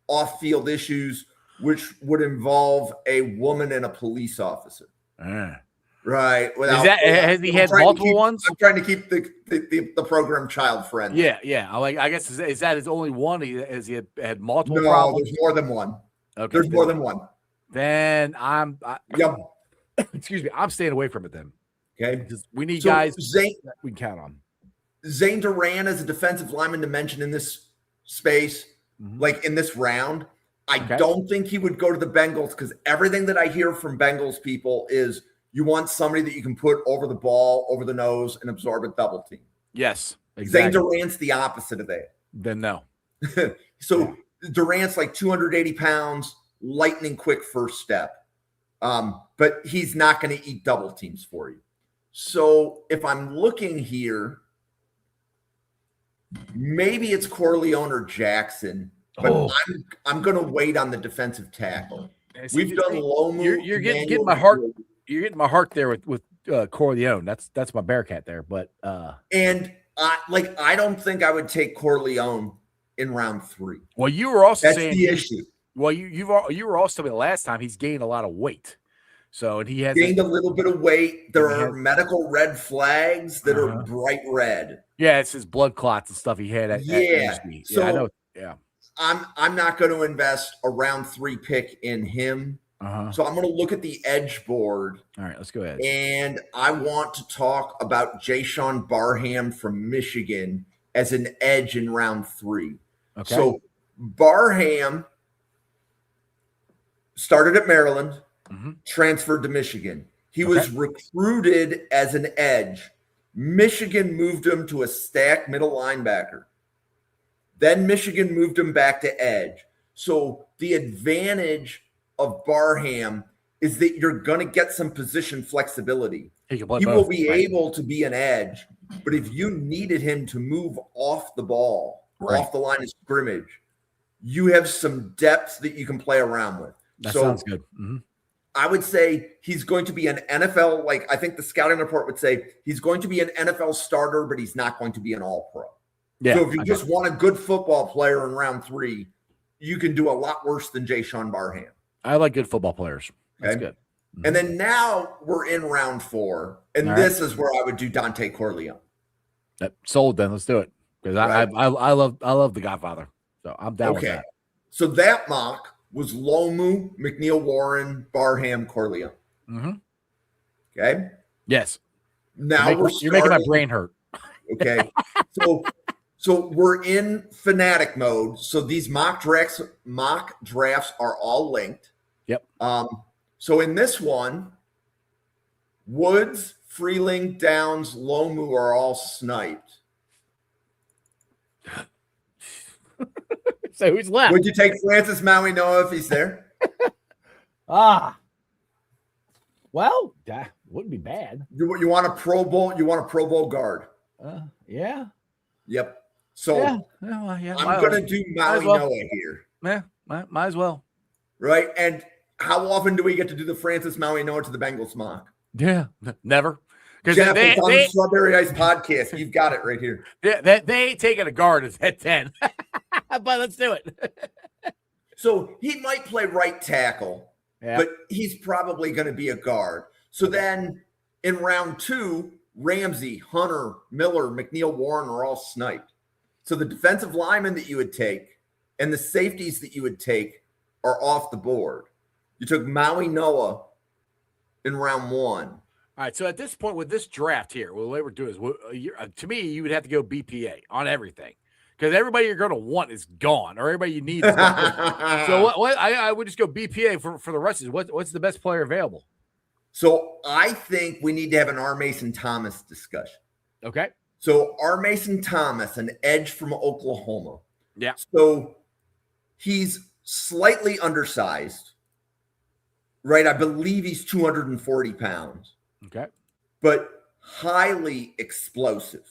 off-field issues, which would involve a woman and a police officer. Right. Has he had multiple ones? I'm trying to keep the program child friendly. Yeah. I guess is that his only one? Has he had multiple No, problems? there's more than one. Okay. There's more than one. Then excuse me, I'm staying away from it then. Okay. We need guys that we can count on. Zane Duran is a defensive lineman to mention in this space, like in this round. I don't think he would go to the Bengals because everything that I hear from Bengals people is you want somebody that you can put over the ball, over the nose, and absorb a double team. Yes, exactly. Zane Durant's the opposite of that. Then no. So Durant's like 280 pounds, lightning quick first step. But he's not going to eat double teams for you. So if I'm looking here, maybe it's Corleone or Jackson, but I'm going to wait on the defensive tackle. We've done Lomu. You're getting my heart. You're getting my heart there with Corleone. That's my Bearcat there. But and I don't think I would take Corleone in round 3. Well, you were also saying the issue. Well, you were also saying last time he's gained a lot of weight. So and he has gained a little bit of weight. There are medical red flags that are bright red. Yeah, it's his blood clots and stuff he had at USD. So I know. Yeah. I'm not going to invest a round 3 pick in him. So I'm going to look at the edge board. All right, let's go ahead. And I want to talk about Jayshawn Barham from Michigan as an edge in round 3. Okay. So Barham started at Maryland, transferred to Michigan. He was recruited as an edge. Michigan moved him to a stack middle linebacker. Then Michigan moved him back to edge. So the advantage of Barham is that you're going to get some position flexibility. He will be able to be an edge, but if you needed him to move off the ball, off the line of scrimmage, you have some depth that you can play around with. That sounds good. I would say he's going to be an NFL, like I think the scouting report would say, he's going to be an NFL starter, but he's not going to be an all-pro. Yeah, so if you just want a good football player in round 3, you can do a lot worse than Jayshawn Barham. I like good football players. That's good. And then now we're in round 4, and this is where I would do Dante Corleone. Yep. Sold. Then let's do it because Right. I love The Godfather, so I'm down with Okay. that. So that mock was Lomu, McNeil Warren, Barham, Corleone. Mm-hmm. Okay. Yes. Now You're making my brain hurt. Okay. So we're in fanatic mode. So these mock drafts are all linked. Yep. So in this one, Woods, Freeling, Downs, Lomu are all sniped. So who's left? Would you take Francis Maui Noah if he's there? Well, that wouldn't be bad. You want a Pro Bowl? You want a Pro Bowl guard? Yeah. Yep. So Yeah. I'm going to do Maui Noah here. Yeah, might as well. Right. And how often do we get to do the Francis Maui Noah to the Bengals mock? Yeah, never. Because Jeff, it's on the Strawberry Ice podcast. You've got it right here. they ain't taking a guard at 10. But let's do it. So he might play right tackle, but he's probably going to be a guard. So then in round 2, Ramsey, Hunter, Miller, McNeil, Warren are all sniped. So the defensive linemen that you would take and the safeties that you would take are off the board. You took Maui Noah in round 1. All right, so at this point with this draft here, well, the way we're doing is, to me, you would have to go BPA on everything because everybody you're going to want is gone, or everybody you need is gone. So I would just go BPA for the rest of it. What's the best player available? So I think we need to have an R. Mason Thomas discussion. Okay. So R. Mason Thomas, an edge from Oklahoma. Yeah. So he's slightly undersized, right? I believe he's 240 pounds. Okay. But highly explosive.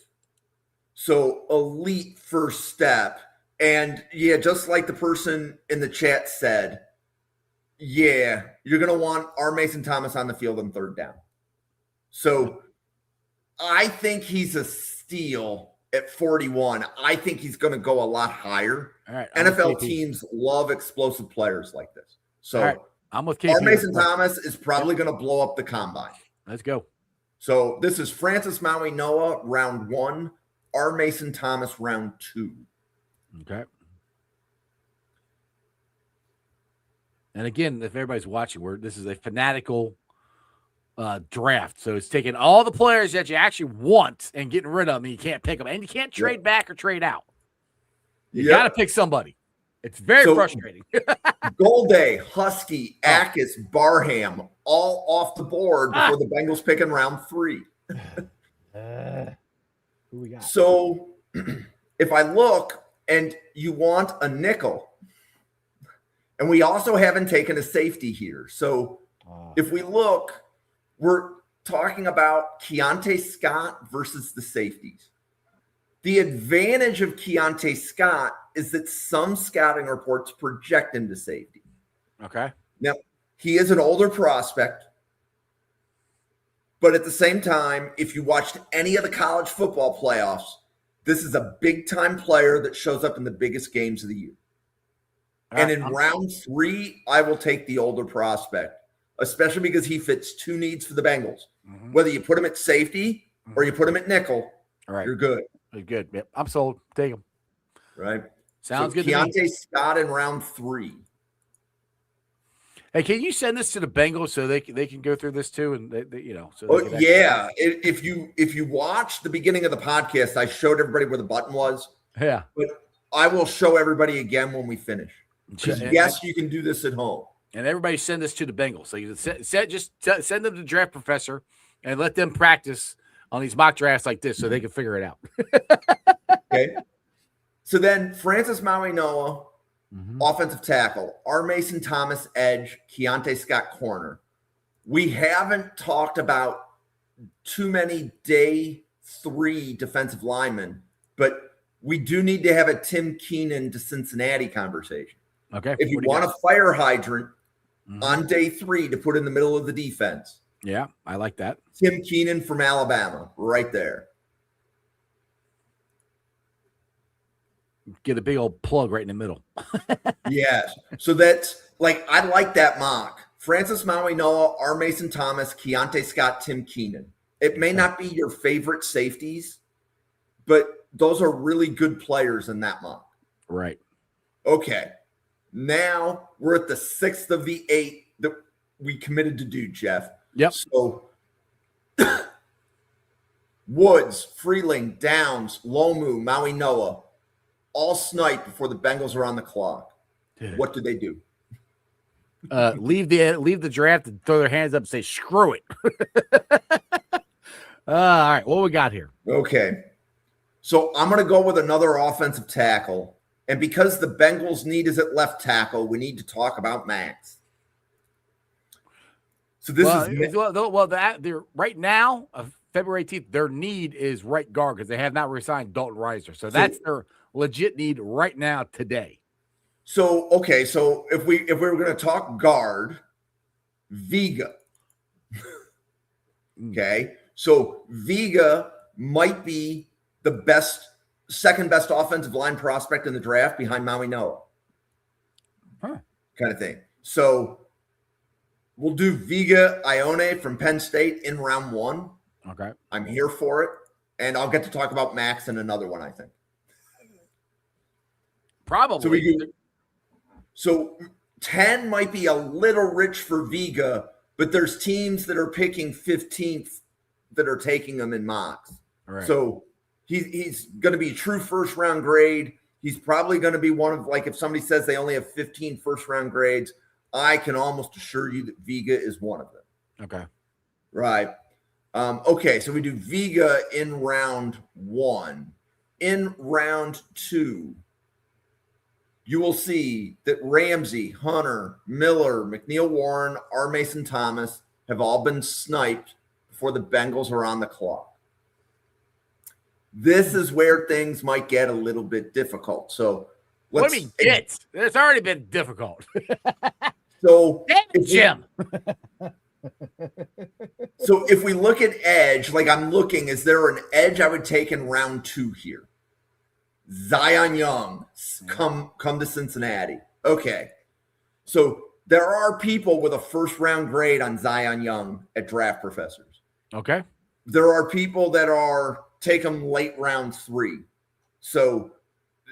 So elite first step. And yeah, just like the person in the chat said, yeah, you're going to want R. Mason Thomas on the field on 3rd down. So I think he's a steal at 41. I think he's going to go a lot higher. All right. NFL teams love explosive players like this. So right. I'm with KP. R. Mason Thomas is probably going to blow up the combine. Let's go. So this is Francis Maui Noah, round 1, R. Mason Thomas, round 2. Okay. And again, if everybody's watching, this is a fanatical draft. So it's taking all the players that you actually want and getting rid of them. And you can't pick them. And you can't trade back or trade out. You got to pick somebody. It's very frustrating. Golday, Husky, Akis, Barham, all off the board before the Bengals pick in round 3. Who we got? So if I look and you want a nickel, and we also haven't taken a safety here. So if we look, we're talking about Keontae Scott versus the safeties. The advantage of Keontae Scott is that some scouting reports project him to safety. Okay. Now, he is an older prospect, but at the same time, if you watched any of the college football playoffs, this is a big-time player that shows up in the biggest games of the year. And in round 3, I will take the older prospect, especially because he fits 2 needs for the Bengals. Mm-hmm. Whether you put him at safety or you put him at nickel, you're good. Good. Yep. I'm sold. Take him. Right. Sounds good. Keontae Scott in round 3. Hey, can you send this to the Bengals so they can go through this too? And If you watch the beginning of the podcast, I showed everybody where the button was. Yeah. But I will show everybody again when we finish. Yes, you can do this at home. And everybody send this to the Bengals. So you send them to the draft professor and let them practice on these mock drafts like this so they can figure it out. Okay. So then Francis Maui Noah, offensive tackle, R. Mason Thomas, edge, Keontae Scott, corner. We haven't talked about too many day 3 defensive linemen, but we do need to have a Tim Keenan to Cincinnati conversation. Okay. If you want a fire hydrant on day 3 to put in the middle of the defense. Yeah, I like that. Tim Keenan from Alabama, right there. Get a big old plug right in the middle. Yes. So that's I like that mock. Francis Maui Noah, R. Mason Thomas, Keontae Scott, Tim Keenan. It may not be your favorite safeties, but those are really good players in that mock. Right. Okay. Now we're at the 6th of the 8 that we committed to do, Jeff. Yep. So Woods, Freeling, Downs, Lomu, Maui Noah, all sniped before the Bengals are on the clock. Dude. What do they do? Leave the draft and throw their hands up and say, screw it. All right. What we got here? Okay. So I'm going to go with another offensive tackle. And because the Bengals' need is at left tackle, we need to talk about Max. So this is they're right now, February 18th, their need is right guard because they have not re-signed Dalton Reiser. So that's their legit need right now today. So okay, so if we were going to talk guard, Vega. Okay, so Vega might be the second best offensive line prospect in the draft behind Maui Noah. Kind of thing. So we'll do Vega Ione from Penn State in round 1. Okay. I'm here for it. And I'll get to talk about Max in another one, I think. Probably. So 10 might be a little rich for Vega, but there's teams that are picking 15th that are taking him in mocks. Right. So he's going to be true first-round grade. He's probably going to be one of, like, if somebody says they only have 15 first-round grades, I can almost assure you that Vega is one of them. Okay. Right. Okay, so we do Vega in round 1. In round 2, you will see that Ramsey, Hunter, Miller, McNeil Warren, R. Mason Thomas have all been sniped before the Bengals are on the clock. This is where things might get a little bit difficult. So what do you mean get? It's already been difficult. So Jim. So if we look at edge, like I'm looking, is there an edge I would take in round 2 here? Zion Young, come to Cincinnati. Okay. So there are people with a first-round grade on Zion Young at Draft Professors. Okay. There are people that are take him late round 3. So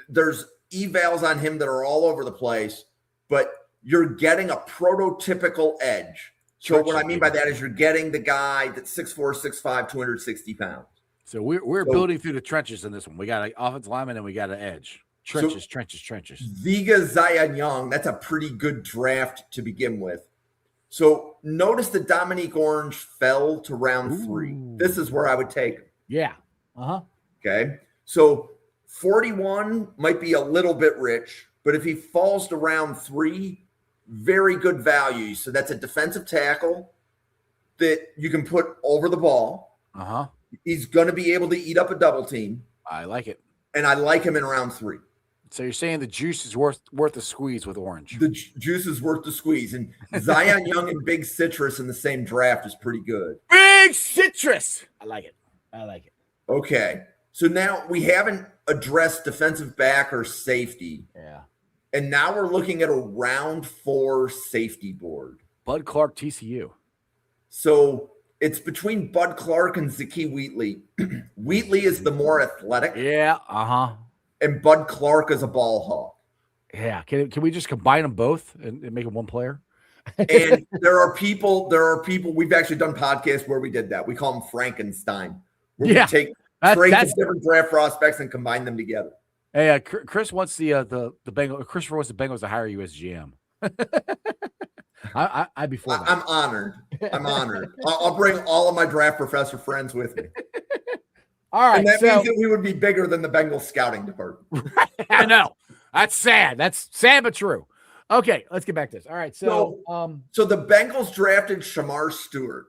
there's evals on him that are all over the place, but you're getting a prototypical edge. So what I mean by that is you're getting the guy that's 6'4", 6'5", 260 pounds. So we're building through the trenches in this one. We got an offensive lineman and we got an edge. Trenches. Vega Zion Young, that's a pretty good draft to begin with. So notice that Dominique Orange fell to round 3. This is where I would take him. Yeah. Okay. So 41 might be a little bit rich, but if he falls to round 3, very good value. So that's a defensive tackle that you can put over the ball. He's going to be able to eat up a double team. I like it. And I like him in round 3. So you're saying the juice is worth the squeeze with Orange. The juice is worth the squeeze. And Zion Young and Big Citrus in the same draft is pretty good. Big Citrus. I like it. Okay. So now we haven't addressed defensive back or safety. Yeah. And now we're looking at a round 4 safety board. Bud Clark, TCU. So it's between Bud Clark and Zakee Wheatley. Wheatley is the more athletic. Yeah. And Bud Clark is a ball hawk. Yeah. Can we just combine them both and make them one player? And there are people, we've actually done podcasts where we did that. We call them Frankenstein. Where we take traits of different draft prospects and combine them together. Hey, Chris wants the Bengals. Christopher wants the Bengals to hire you as GM. I'd be for that. I'm honored. I'll bring all of my draft professor friends with me. All right, and that means that we would be bigger than the Bengals scouting department. I know. That's sad. That's sad but true. Okay, let's get back to this. All right, so the Bengals drafted Shamar Stewart.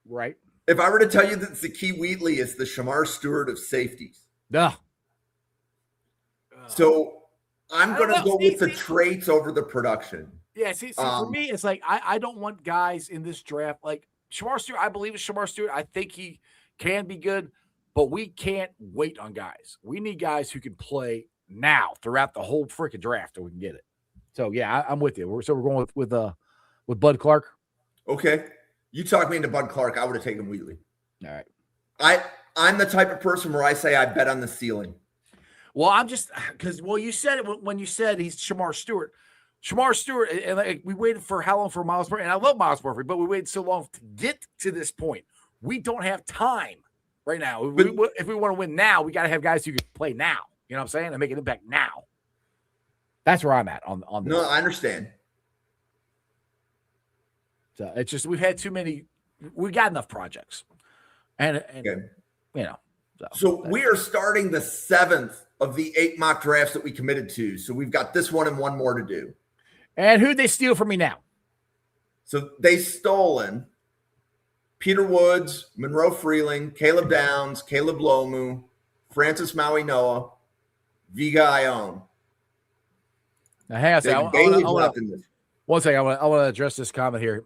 Right. If I were to tell you that Zakee Wheatley is the Shamar Stewart of safeties. So I'm going to go with the traits over the production. Yeah, see for me, it's like I don't want guys in this draft like Shamar Stewart. I believe in Shamar Stewart. I think he can be good, but we can't wait on guys. We need guys who can play now throughout the whole freaking draft so we can get it. So, yeah, I'm with you. We're going with Bud Clark. Okay. You talked me into Bud Clark. I would have taken Wheatley. All right. I'm the type of person where I say I bet on the ceiling. Well, I'm just because you said it when you said he's Shamar Stewart. Shamar Stewart, and like, we waited for how long for Miles Murphy? And I love Miles Murphy, but we waited so long to get to this point. We don't have time right now. If we want to win now, we got to have guys who can play now. You know what I'm saying? And make an impact now. That's where I'm at on this. No, I understand. So it's just we've had too many. We got enough projects, and Okay. you know. So we are starting the 7th of the 8 mock drafts that we committed to. So we've got this one and one more to do. And who'd they steal from me now? So they stolen Peter Woods, Monroe Freeling, Caleb Downs, Caleb Lomu, Francis Maui Noah, Viga Ione. Now, hang on a second. One second. I want to address this comment here.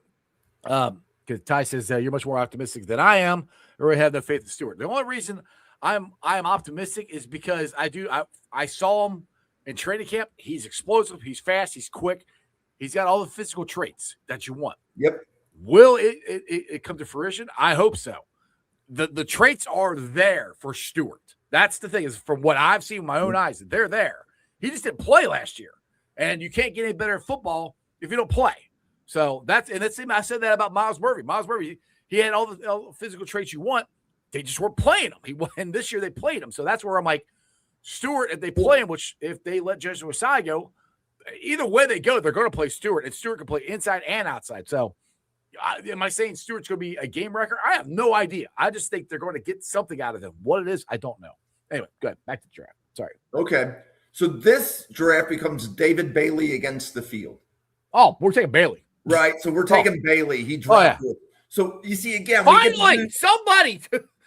Because Ty says you're much more optimistic than I am, or I have no faith in Stewart. The only reason I am optimistic is because I saw him in training camp. He's explosive. He's fast. He's quick. He's got all the physical traits that you want. Yep. Will it come to fruition? I hope so. The traits are there for Stewart. That's the thing, is from what I've seen with my own eyes, they're there. He just didn't play last year. And you can't get any better at football if you don't play. So I said that about Miles Murphy. Miles Murphy, he had all the physical traits you want. They just weren't playing him. And this year they played him. So that's where I'm like, Stewart, if they play him, which if they let Jason Wasai go, either way they go, they're going to play Stewart. And Stewart can play inside and outside. So am I saying Stewart's going to be a game wrecker? I have no idea. I just think they're going to get something out of him. What it is, I don't know. Anyway, go ahead. Back to the draft. Sorry. Okay. So this draft becomes David Bailey against the field. Oh, we're taking Bailey. Right. So we're taking Bailey. He drafted. Yeah. So you see, again, finally, somebody.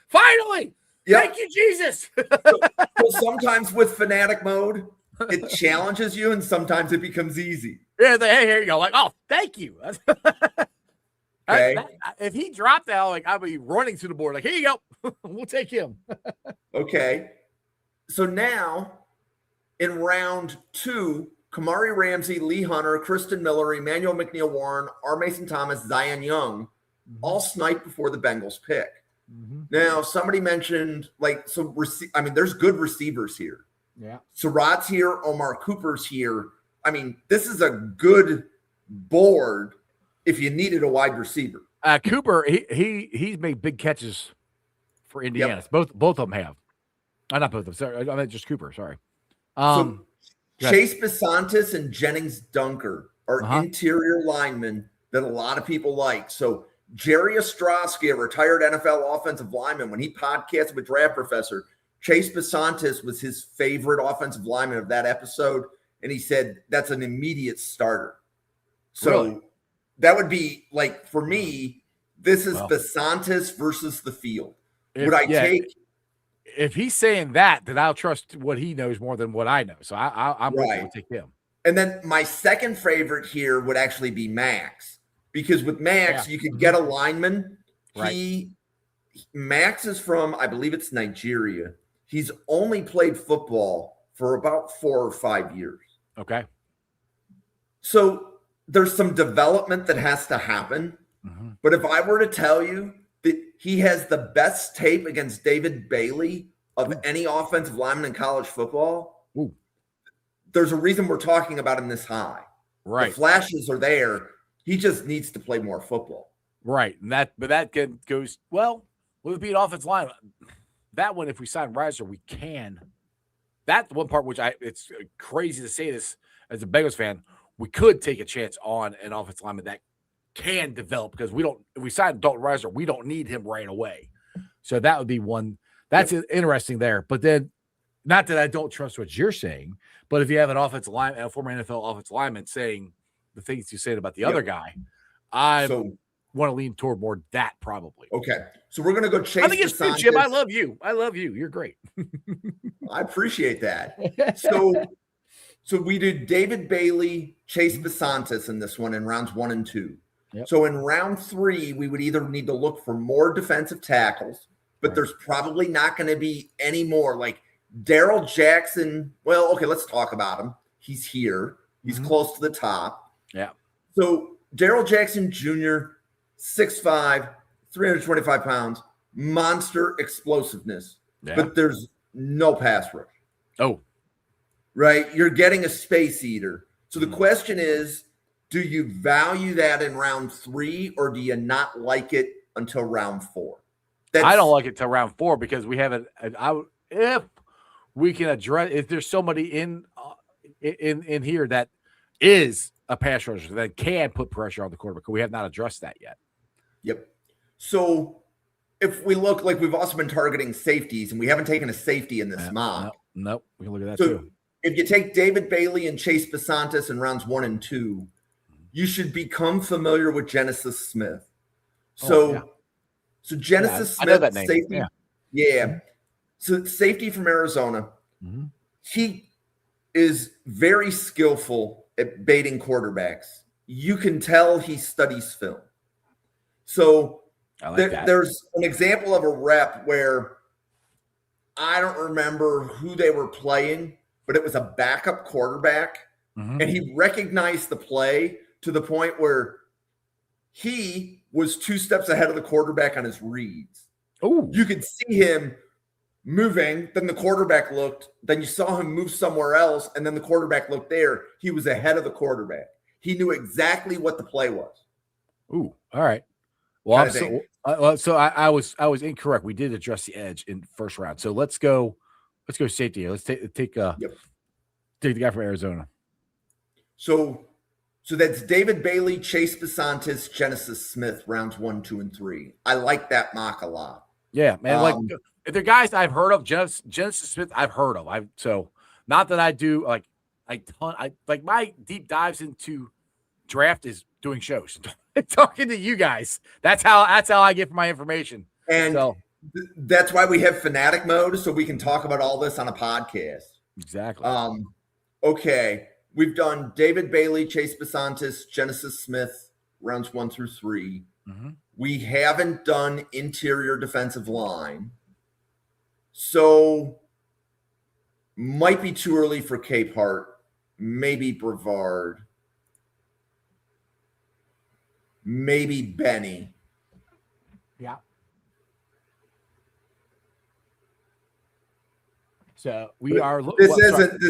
Finally. Yep. Thank you, Jesus. so sometimes with fanatic mode, it challenges you, and sometimes it becomes easy. Yeah, hey, here you go. Like, oh, thank you. Okay. If he dropped out, like, I'd be running to the board. Like, here you go. We'll take him. Okay. So now in round 2, Kamari Ramsey, Lee Hunter, Kristen Miller, Emmanuel McNeil-Warren, R. Mason Thomas, Zion Young, all sniped before the Bengals pick. Mm-hmm. Now, somebody mentioned, there's good receivers here. Yeah. Surratt's here. Omar Cooper's here. I mean, this is a good board if you needed a wide receiver. Cooper, he's made big catches for Indiana. Yep. Both of them have. Not both of them. Sorry, I meant just Cooper. Sorry. So Chase Besantis and Jennings Dunker are interior linemen that a lot of people like. So Jerry Ostrowski, a retired NFL offensive lineman, when he podcasted with Draft Professor, Chase Besantis was his favorite offensive lineman of that episode. And he said, that's an immediate starter. So really? That would be like, for me, this is Besantis versus the field. Would I take? If he's saying that, then I'll trust what he knows more than what I know. So I'm going to take him. And then my second favorite here would actually be Max, because with Max, you could get a lineman. Right. Max is from, I believe it's Nigeria. He's only played football for about 4 or 5 years. Okay. So there's some development that has to happen. Mm-hmm. But if I were to tell you that he has the best tape against David Bailey of any offensive lineman in college football, there's a reason we're talking about him this high. Right. The flashes are there. He just needs to play more football. Right. And that goes, well, with it being offensive line, that one, if we sign Reiser, we can. That's one part which it's crazy to say this as a Bengals fan. We could take a chance on an offensive lineman that can develop, because if we sign Dalton Reiser, we don't need him right away. So that would be one. That's interesting there. But then, not that I don't trust what you're saying, but if you have an offensive lineman, a former NFL offensive lineman, saying the things you said about the other guy, I want to lean toward more that probably. Okay. So we're going to go chase. I think it's good, Jim. I love you. You're great. I appreciate that. So we did David Bailey, Chase Besantis in this one in rounds 1 and 2. Yep. So in round 3, we would either need to look for more defensive tackles, but there's probably not going to be any more. Like Darrell Jackson. Well, okay, let's talk about him. He's here. He's close to the top. Yeah. So Darrell Jackson Jr., 6'5", 325 pounds. monster explosiveness, Yeah. but there's no pass rush. Oh, Right? You're getting a space eater. So the question is, do you value that in round 3 or do you not like it until round 4? I don't like it till round 4 because we haven't. If we can address, if there's somebody in here that is a pass rusher that can put pressure on the quarterback, we have not addressed that yet. Yep. So if we look, like, we've also been targeting safeties, and we haven't taken a safety in this mock. Nope. We can look at that So too. if you take David Bailey and Chase Basantis in rounds 1 and 2, you should become familiar with Genesis Smith. So, Genesis I know Smith, that name. safety. Yeah. So safety from Arizona. Mm-hmm. He is very skillful at baiting quarterbacks. You can tell he studies film. So I like that. there's an example of a rep where I don't remember who they were playing, but it was a backup quarterback, and he recognized the play to the point where he was 2 steps ahead of the quarterback on his reads. Oh, You could see him moving, then the quarterback looked, then you saw him move somewhere else, and then the quarterback looked there. He was ahead of the quarterback. He knew exactly what the play was. ooh, all right. Well, Kinda I was incorrect. We did address the edge in first round. So let's go safety here. Let's take the guy from Arizona. So that's David Bailey, Chase Basantis, Genesis Smith, rounds 1, 2, and 3. I like that mock a lot. Yeah, man. If they're guys I've heard of, Genesis Smith, I've heard of. So not that I do my deep dives into draft is doing shows, talking to you guys. That's how I get my information. And that's why we have fanatic mode, so we can talk about all this on a podcast. Exactly. Okay. We've done David Bailey, Chase Basantis, Genesis Smith, rounds 1 through 3. Mm-hmm. We haven't done interior defensive line. So might be too early for Capehart, maybe Brevard, maybe Benny. Yeah. So we are. This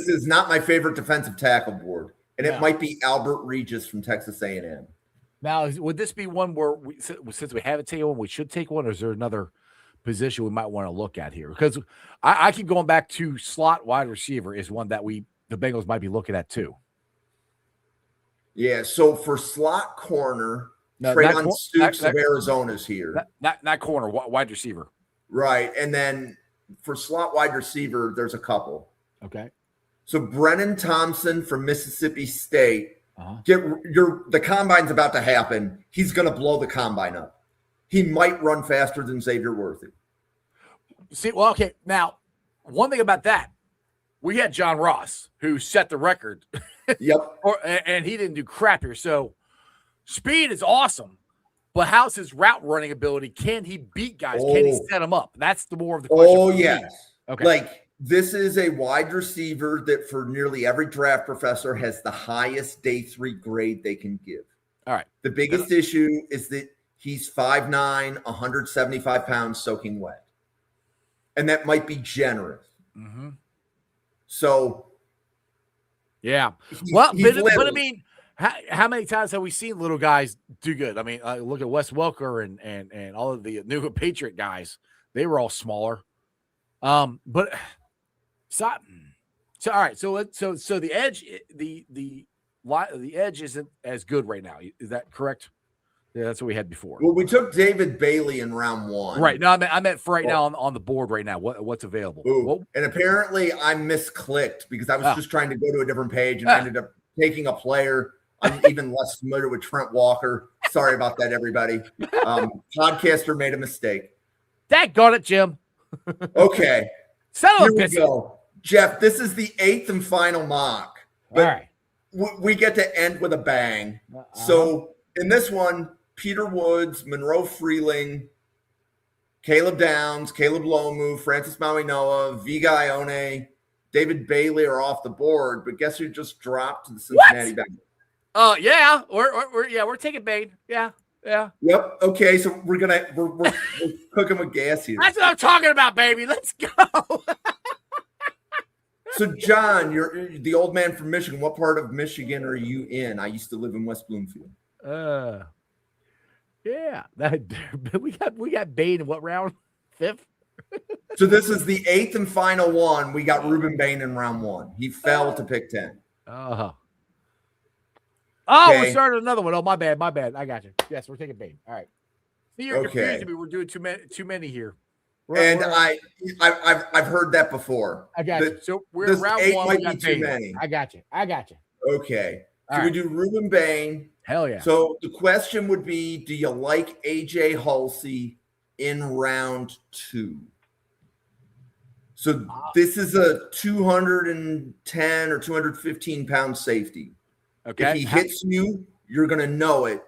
is not my favorite defensive tackle board, and it might be Albert Regis from Texas A&M. Now, would this be one where since we haven't taken one, we should take one, or is there another position we might want to look at here? Because I keep going back to slot wide receiver is one that the Bengals might be looking at too. Yeah. So for slot corner, Traylon Stoops of Arizona's here. Not corner, wide receiver. Right. And then for slot wide receiver, there's a couple. Okay. So Brennan Thompson from Mississippi State. The combine's about to happen. He's going to blow the combine up. He might run faster than Xavier Worthy. See, well, okay. Now, one thing about that, we had John Ross who set the record. Yep. And he didn't do crap here. So speed is awesome, but how's his route running ability? Can he beat guys? Can he set them up? That's the more of the question. Oh, yes. Okay. Like, this is a wide receiver that for nearly every draft professor has the highest day 3 grade they can give. All right. The biggest issue is that he's 5'9", 175 pounds soaking wet. And that might be generous. Mm-hmm. So, yeah. Well, but I mean, how many times have we seen little guys do good? I mean, look at Wes Welker and all of the New Patriot guys. They were all smaller. But so all right. So the edge, the edge isn't as good right now. Is that correct? Yeah, that's what we had before. Well, we took David Bailey in round 1. Right. No, I meant for right now on the board right now. What's available? And apparently I misclicked because I was just trying to go to a different page and I ended up taking a player. I'm even less familiar with Trent Walker. Sorry about that, everybody. Podcaster made a mistake. Daggone it, Jim. Okay. Here we go. Jeff, this is the 8th and final mock. But all right. We get to end with a bang. So in this one, Peter Woods, Monroe Freeling, Caleb Downs, Caleb Lomu, Francis Maui Noah, Viga Ione, David Bailey are off the board. But guess who just dropped to the Cincinnati Bengals? Yeah. We're taking Bane. Yeah. Yeah. Yep. Okay. So we're cooking with gas here. That's what I'm talking about, baby. Let's go. So, John, you're the old man from Michigan. What part of Michigan are you in? I used to live in West Bloomfield. Yeah. We got Bain in what round? 5th? So this is the 8th and final one. We got Ruben Bain in round 1. He fell to pick 10. Oh, Okay. we're starting another one. Oh, my bad. I got you. Yes, we're taking Bain. All right. See, you're confusing me. We're doing too many here. I've heard that before. I got you. So we're in round 1. Might be too many. I got you. Okay. So we do Ruben Bain. Hell yeah. So the question would be, do you like AJ Halsey in round 2? So this is a 210 or 215 pound safety. Okay. If he hits you, you're going to know it.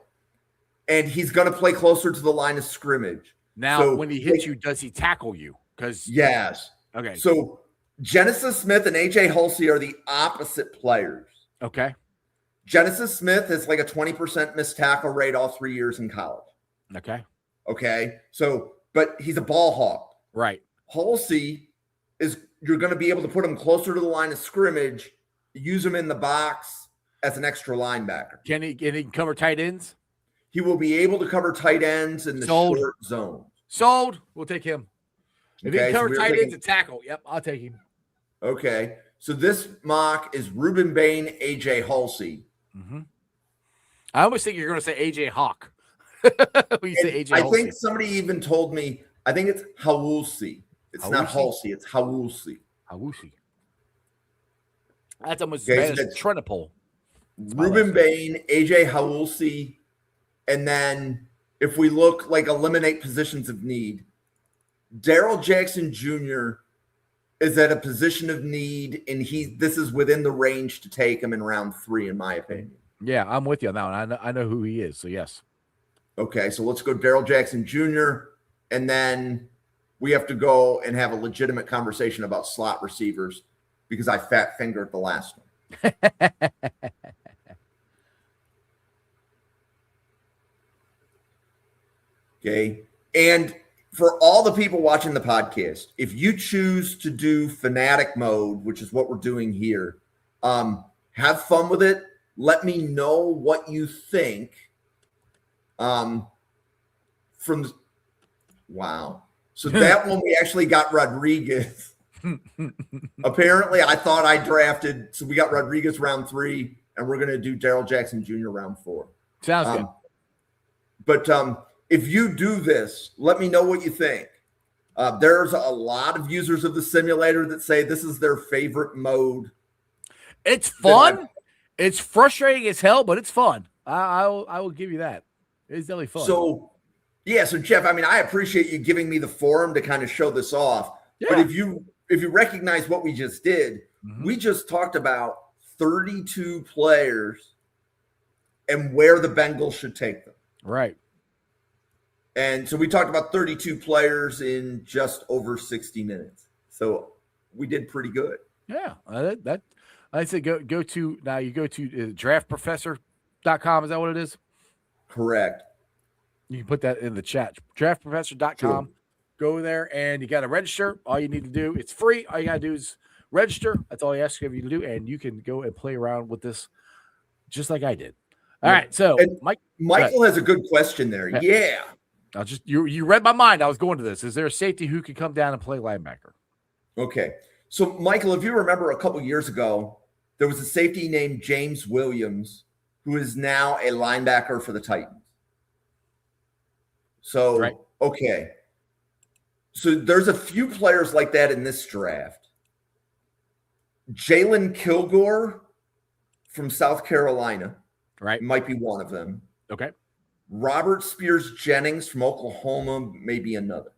And he's going to play closer to the line of scrimmage. Now, when he hits you, does he tackle you? Yes. Okay. So Genesis Smith and AJ Halsey are the opposite players. Okay. Genesis Smith has like a 20% missed tackle rate all 3 years in college. Okay. So, but he's a ball hawk. Right. Halsey you're going to be able to put him closer to the line of scrimmage, use him in the box as an extra linebacker. Can he cover tight ends? He will be able to cover tight ends in the short zone. Sold. We'll take him. If he can cover tight ends and tackle, yep, I'll take him. Okay. So this mock is Ruben Bain, AJ Halsey. Mm-hmm. I always think you're going to say AJ Hawk. When you say AJ Halsey. I think somebody even told me, I think it's Hawulsi. It's not Halsey, it's Hawulsi. That's almost as bad as Trenopole. Ruben Bain, AJ Hawulsi, and then if we look like eliminate positions of need, Daryl Jackson Jr. is at a position of need, and this is within the range to take him in round 3, in my opinion. Yeah, I'm with you on that one. I know who he is, so yes. Okay, so let's go Daryl Jackson Jr., and then we have to go and have a legitimate conversation about slot receivers because I fat fingered the last one. Okay. And for all the people watching the podcast, if you choose to do fanatic mode, which is what we're doing here, have fun with it. Let me know what you think. Wow. So that one, we actually got Rodriguez. Apparently, I thought I drafted. So we got Rodriguez round 3, and we're going to do Daryl Jackson Jr. round 4. Sounds good. But if you do this, let me know what you think. There's a lot of users of the simulator that say this is their favorite mode. It's fun. It's frustrating as hell, but it's fun. I will give you that. It's definitely fun. So Jeff, I mean, I appreciate you giving me the forum to kind of show this off. Yeah. But if you recognize what we just did, we just talked about 32 players and where the Bengals should take them. Right. And so we talked about 32 players in just over 60 minutes. So we did pretty good. Yeah. I say go to now you go to draftprofessor.com. Is that what it is? Correct. You can put that in the chat. Draftprofessor.com. Sure. Go there and you got to register. All you need to do, it's free. All you got to do is register. That's all I ask of you to do. And you can go and play around with this just like I did. All right. So Michael has a good question there. Yeah. I'll just you read my mind. I was going to this. Is there a safety who can come down and play linebacker? Okay. So Michael, if you remember a couple years ago, there was a safety named James Williams who is now a linebacker for the Titans. So, right. Okay. So there's a few players like that in this draft. Jalen Kilgore from South Carolina, right, might be one of them. Okay. Robert Spears Jennings from Oklahoma may be another.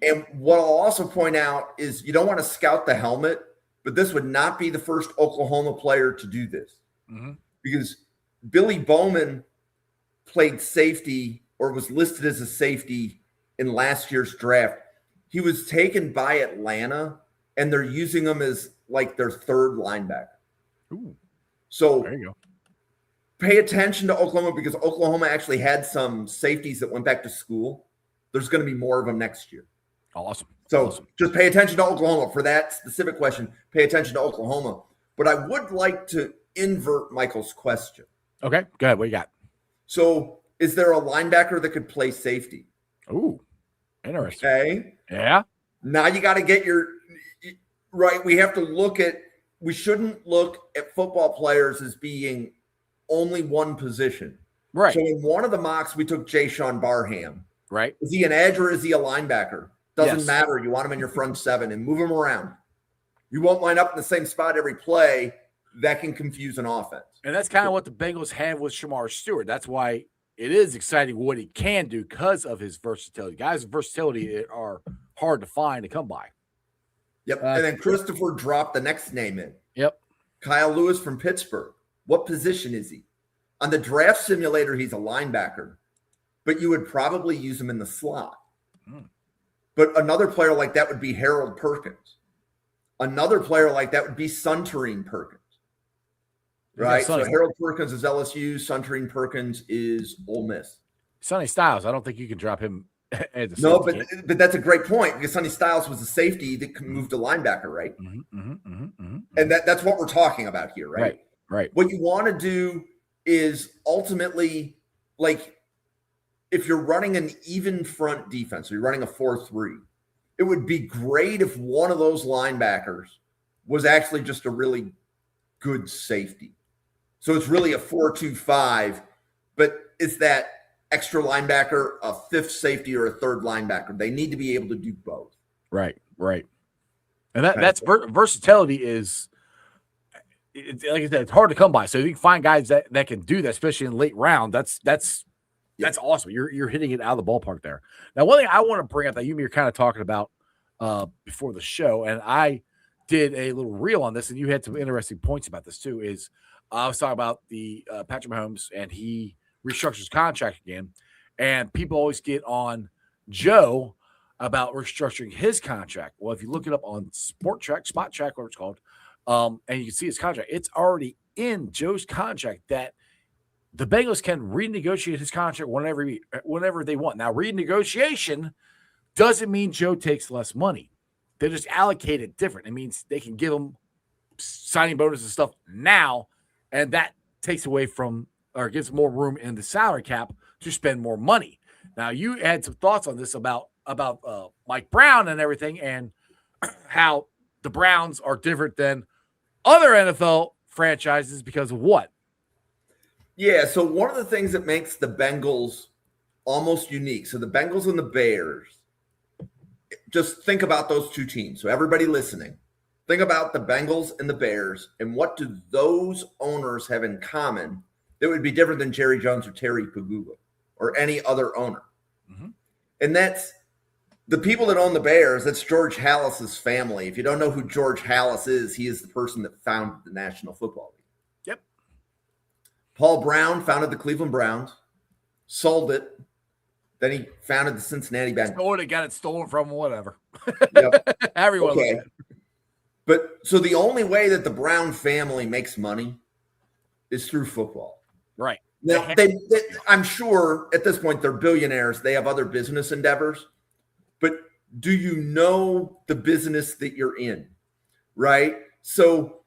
And what I'll also point out is you don't want to scout the helmet, but this would not be the first Oklahoma player to do this. Because Billy Bowman played safety or was listed as a safety in last year's draft. He was taken by Atlanta, and they're using him as like their third linebacker. Ooh. So there you go. pay attention to Oklahoma because Oklahoma actually had some safeties that went back to school. There's going to be more of them next year. Awesome. So awesome. Just pay attention to Oklahoma. For that specific question, pay attention to Oklahoma. But I would like to invert Michael's question. Okay, go ahead. What you got? So is there a linebacker that could play safety? Ooh, interesting. Okay. Yeah. Now you got to get your right. We have to look at, we shouldn't look at football players as being only one position. Right. So in one of the mocks, we took Jayshon Barham. Right. Is he an edge or is he a linebacker? Doesn't Yes. matter. You want him in your front seven and move him around. You won't line up in the same spot every play. That can confuse an offense. And that's kind of what the Bengals have with Shamar Stewart. That's why it is exciting what he can do because of his versatility. Guys with versatility are hard to find to come by. Yep. And then Christopher dropped the next name in. Yep. Kyle Lewis from Pittsburgh. What position is he? On the draft simulator, he's a linebacker, but you would probably use him in the slot. But another player like that would be Harold Perkins. Another player like that would be Suntarine Perkins. Right? So Harold Perkins is LSU. Suntarine Perkins is Ole Miss. Sonny Styles, I don't think you can drop him as a No, safety. but that's a great point because Sonny Styles was a safety that can move to linebacker, right? And that's what we're talking about here, right? Right. What you want to do is ultimately, like, if you're running an even front defense, or you're running a 4-3, it would be great if one of those linebackers was actually just a really good safety. So it's really a 4-2-5, but it's that extra linebacker, a fifth safety, or a third linebacker. They need to be able to do both. Right. And that's versatility is, like I said, it's hard to come by. So you can find guys that can do that, especially in late round. That's awesome. You're hitting it out of the ballpark there. Now, one thing I want to bring up that you were kind of talking about before the show, and I did a little reel on this, and you had some interesting points about this too, is I was talking about the Patrick Mahomes, and he restructures his contract again. And people always get on Joe about restructuring his contract. Well, if you look it up on Spot Track, whatever it's called, and you can see his contract, it's already in Joe's contract that the Bengals can renegotiate his contract whenever they want. Now, renegotiation doesn't mean Joe takes less money. They just allocate it different. It means they can give him signing bonus and stuff now, and that takes away from or gives more room in the salary cap to spend more money. Now, you had some thoughts on this about Mike Brown and everything, and how the Browns are different than other NFL franchises because of what? Yeah, so one of the things that makes the Bengals almost unique, so the Bengals and the Bears, just think about those two teams. So everybody listening, think about the Bengals and the Bears, and what do those owners have in common that would be different than Jerry Jones or Terry Pagula or any other owner? And that's the people that own the Bears. That's George Halas's family. If you don't know who George Halas is, he is the person that founded the National Football League. Yep. Paul Brown founded the Cleveland Browns, sold it. Then he founded the Cincinnati Bengals. Stole it, got it stolen from him, whatever. Yep. Everyone. Okay. But so the only way that the Brown family makes money is through football. Right. Now, I'm sure at this point they're billionaires. They have other business endeavors. But do you know the business that you're in? Right? So,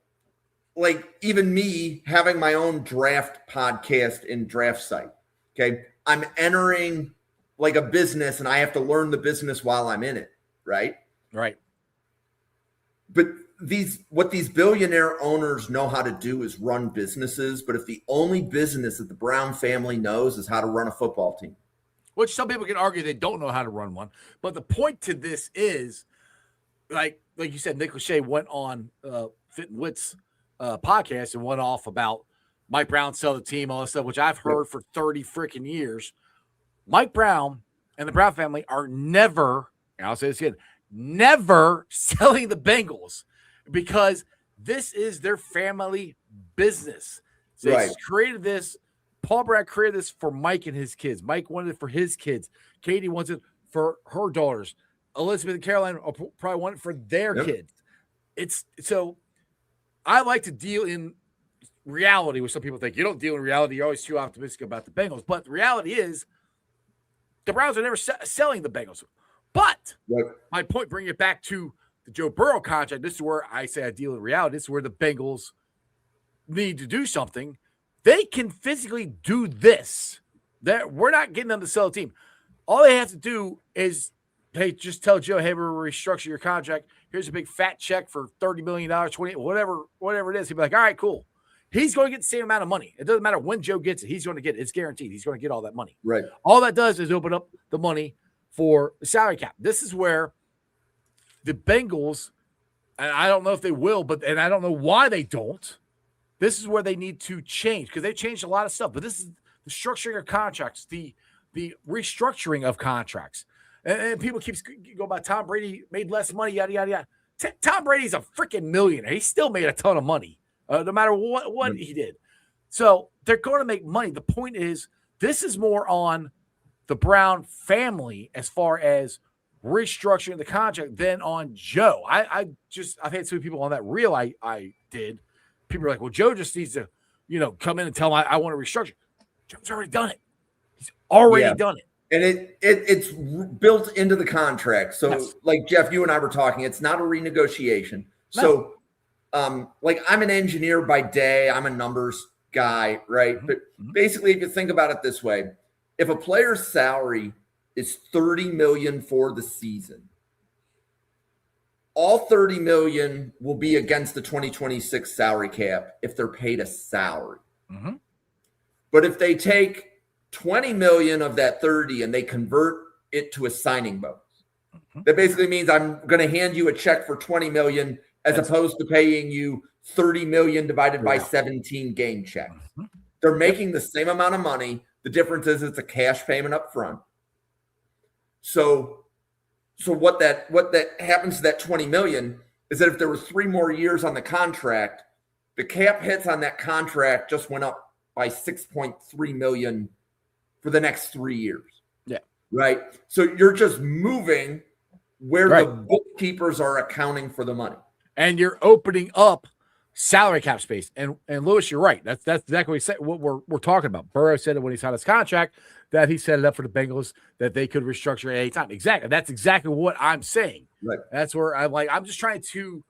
like, even me having my own draft podcast and draft site, okay, I'm entering like a business and I have to learn the business while I'm in it, right? Right. But what these billionaire owners know how to do is run businesses. But if the only business that the Brown family knows is how to run a football team, which some people can argue they don't know how to run one. But the point to this is, like you said, Nick Lachey went on Fit and Wit's podcast and went off about Mike Brown sell the team, all that stuff, which I've heard for 30 freaking years. Mike Brown and the Brown family are never, and I'll say this again, never selling the Bengals because this is their family business. So they created this. Paul Brown created this for Mike and his kids. Mike wanted it for his kids. Katie wants it for her daughters. Elizabeth and Caroline probably want it for their kids. It's so I like to deal in reality, which some people think you don't deal in reality. You're always too optimistic about the Bengals. But the reality is the Browns are never selling the Bengals. But my point, bringing it back to the Joe Burrow contract, this is where I say I deal in reality. This is where the Bengals need to do something. They can physically do this. We're not getting them to sell a team. All they have to do is, hey, just tell Joe, hey, we're restructure your contract. Here's a big fat check for $30 million, $20, whatever it is. He'll be like, all right, cool. He's going to get the same amount of money. It doesn't matter when Joe gets it. He's going to get it. It's guaranteed. He's going to get all that money. Right. All that does is open up the money for the salary cap. This is where the Bengals, and I don't know if they will, and I don't know why they don't. This is where they need to change because they've changed a lot of stuff. But this is the structuring of contracts, the restructuring of contracts. And people keep going about Tom Brady made less money, yada, yada, yada. Tom Brady's a freaking millionaire. He still made a ton of money, no matter what he did. So they're going to make money. The point is, this is more on the Brown family as far as restructuring the contract than on Joe. I've had some people on that reel I did. People are like, well, Joe just needs to, come in and tell him I want to restructure. Joe's already done it. He's already done it. And it's built into the contract. So yes. Like Jeff, you and I were talking, it's not a renegotiation. No. So like I'm an engineer by day, I'm a numbers guy, right? Mm-hmm. But basically, if you think about it this way, if a player's salary is $30 million for the season, all $30 million will be against the 2026 salary cap if they're paid a salary. Mm-hmm. But if they take $20 million of that 30 and they convert it to a signing bonus, that basically means I'm going to hand you a check for $20 million as opposed to paying you $30 million divided by 17 game checks. They're making the same amount of money. The difference is it's a cash payment up front. So what that happens to that $20 million is that if there were 3 more years on the contract, the cap hits on that contract just went up by $6.3 million for the next 3 years. Yeah. Right. So you're just moving where the bookkeepers are accounting for the money. And you're opening up salary cap space. And Lewis, you're right. That's exactly what we're talking about. Burrow said it when he signed his contract that he set it up for the Bengals that they could restructure at any time. Exactly. That's exactly what I'm saying. Right. That's where I'm just trying to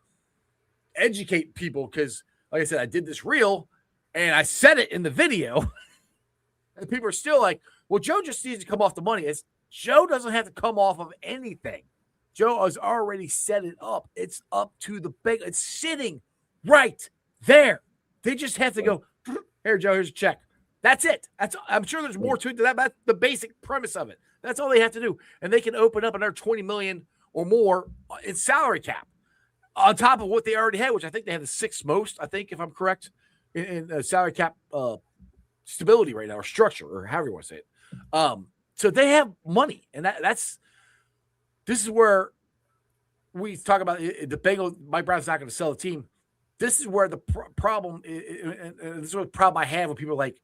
educate people because, like I said, I did this reel and I said it in the video. And people are still like, well, Joe just needs to come off the money. Joe doesn't have to come off of anything. Joe has already set it up. It's up to the Bengals. It's sitting right there. They just have to go, here, Joe, here's a check. That's it. I'm sure there's more to it than that. That's the basic premise of it. That's all they have to do. And they can open up another $20 million or more in salary cap on top of what they already had, which I think they have the 6th most, I think, if I'm correct, in salary cap stability right now, or structure, or however you want to say it. So they have money, and this is where we talk about the Bengals. Mike Brown's not going to sell the team. This is where the problem is, and this is what the problem I have when people are like,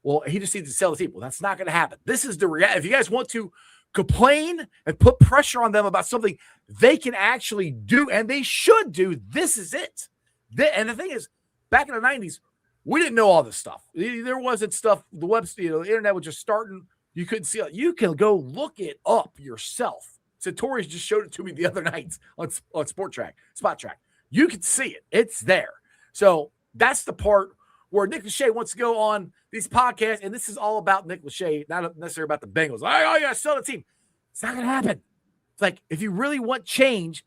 well, he just needs to sell the team. Well, that's not going to happen. This is the reality. If you guys want to complain and put pressure on them about something they can actually do, and they should do, this is it. And the thing is, back in the 90s, we didn't know all this stuff. There wasn't stuff. The website, the internet was just starting. You couldn't see it. You can go look it up yourself. Satori's just showed it to me the other night on Spot Track. You can see it. It's there. So that's the part where Nick Lachey wants to go on these podcasts, and this is all about Nick Lachey, not necessarily about the Bengals. Oh, yeah, sell the team. It's not going to happen. It's like, if you really want change,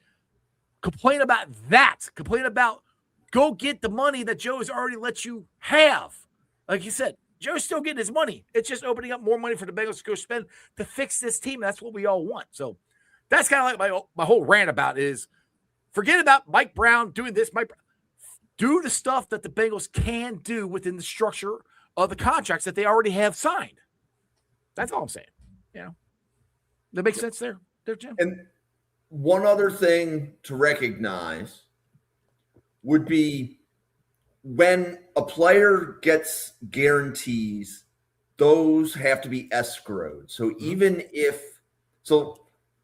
complain about that. Complain about go get the money that Joe has already let you have. Like you said, Joe's still getting his money. It's just opening up more money for the Bengals to go spend to fix this team. That's what we all want. So that's kind of like my whole rant about is forget about Mike Brown doing this. Do the stuff that the Bengals can do within the structure of the contracts that they already have signed. That's all I'm saying. That makes sense there, Jim. And one other thing to recognize would be when a player gets guarantees, those have to be escrowed. So even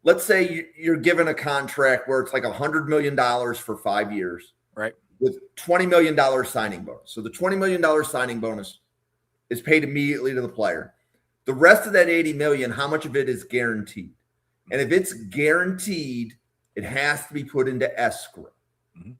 let's say you're given a contract where it's like $100 million for 5 years. Right. with $20 million signing bonus. So the $20 million signing bonus is paid immediately to the player. The rest of that $80 million, how much of it is guaranteed? And if it's guaranteed, it has to be put into escrow. Mm-hmm.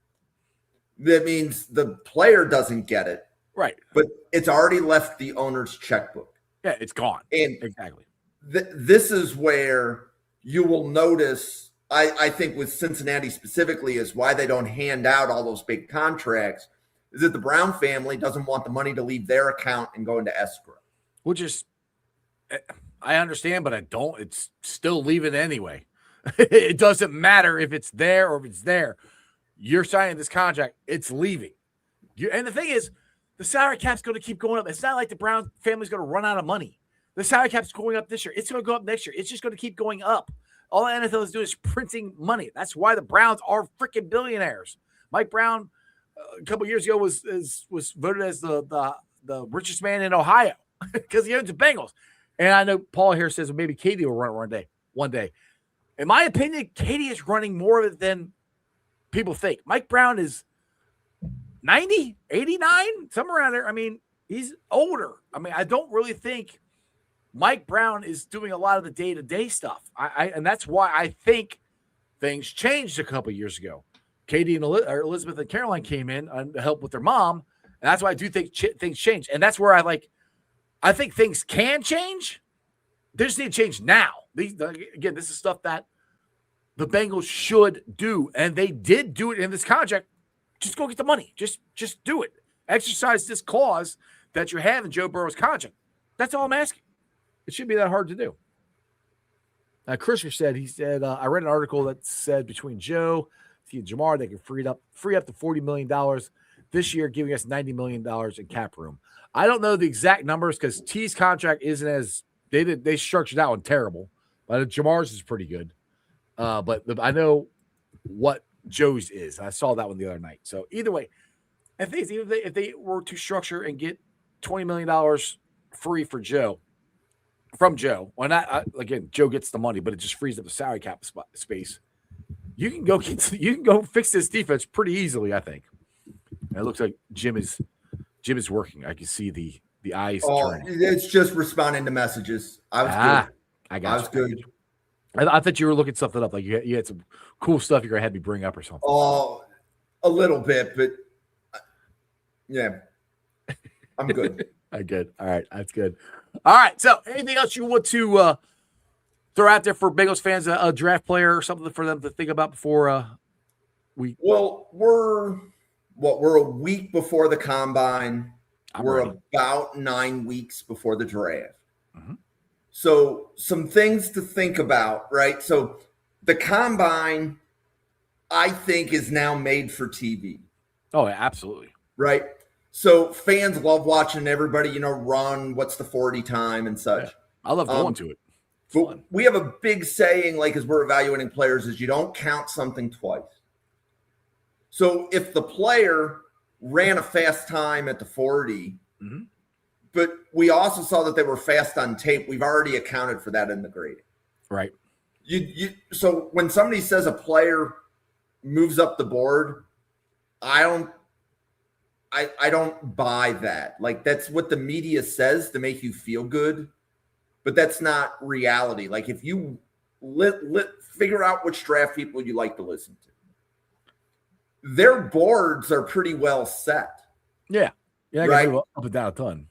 That means the player doesn't get it. Right. But it's already left the owner's checkbook. Yeah, it's gone. And exactly. This is where you will notice, I think with Cincinnati specifically, is why they don't hand out all those big contracts, is that the Brown family doesn't want the money to leave their account and go into escrow. Which is, I understand, but I don't. It's still leaving anyway. It doesn't matter if it's there or if it's there. You're signing this contract, it's leaving. And the thing is, the salary cap's going to keep going up. It's not like the Brown family's going to run out of money. The salary cap's going up this year. It's going to go up next year. It's just going to keep going up. All the NFL is doing is printing money. That's why the Browns are freaking billionaires. Mike Brown, a couple years ago, was voted as the richest man in Ohio because he owns the Bengals. And I know Paul here says well, maybe Katie will run it one day. In my opinion, Katie is running more of it than people think. Mike Brown is 90, 89, somewhere around there. I mean, he's older. I mean, I don't really think Mike Brown is doing a lot of the day-to-day stuff. And that's why I think things changed a couple years ago. Katie and Elizabeth and Caroline came in to help with their mom. And that's why I do think things changed. And that's where I think things can change. They just need to change now. Again, this is stuff that the Bengals should do. And they did do it in this contract. Just go get the money. Just do it. Exercise this clause that you have in Joe Burrow's contract. That's all I'm asking. It shouldn't be that hard to do. Christopher said, I read an article that said between Joe and Jamar, they can free up to $40 million this year, giving us $90 million in cap room. I don't know the exact numbers because T's contract isn't as they structured that one terrible, but Jamar's is pretty good. But I know what Joe's is. I saw that one the other night. So either way, if they were to structure and get $20 million free from Joe, again, Joe gets the money, but it just frees up the salary cap space. You can go fix this defense pretty easily, I think. And it looks like Jim is working. I can see the eyes turning. It's just responding to messages. I was good. I was good. I thought you were looking something up. Like you had some cool stuff you're gonna have me bring up or something. Oh, a little bit, but yeah, I'm good. Good. All right, that's good. All right. So, anything else you want to throw out there for Bengals fans, a draft player or something for them to think about before we? Well, we're a week before the combine. We're about 9 weeks before the draft. Mm-hmm. So some things to think about, right? So the combine, I think, is now made for TV. Oh, absolutely. Right? So fans love watching everybody, run, what's the 40 time and such. Yeah, I love going to it. But we have a big saying, as we're evaluating players, is you don't count something twice. So if the player ran a fast time at the 40, mm-hmm. but we also saw that they were fast on tape, we've already accounted for that in the grading. Right. So when somebody says a player moves up the board, I don't buy that. That's what the media says to make you feel good, but that's not reality. If you figure out which draft people you like to listen to, their boards are pretty well set. Yeah. Yeah. Right? Up and down a ton.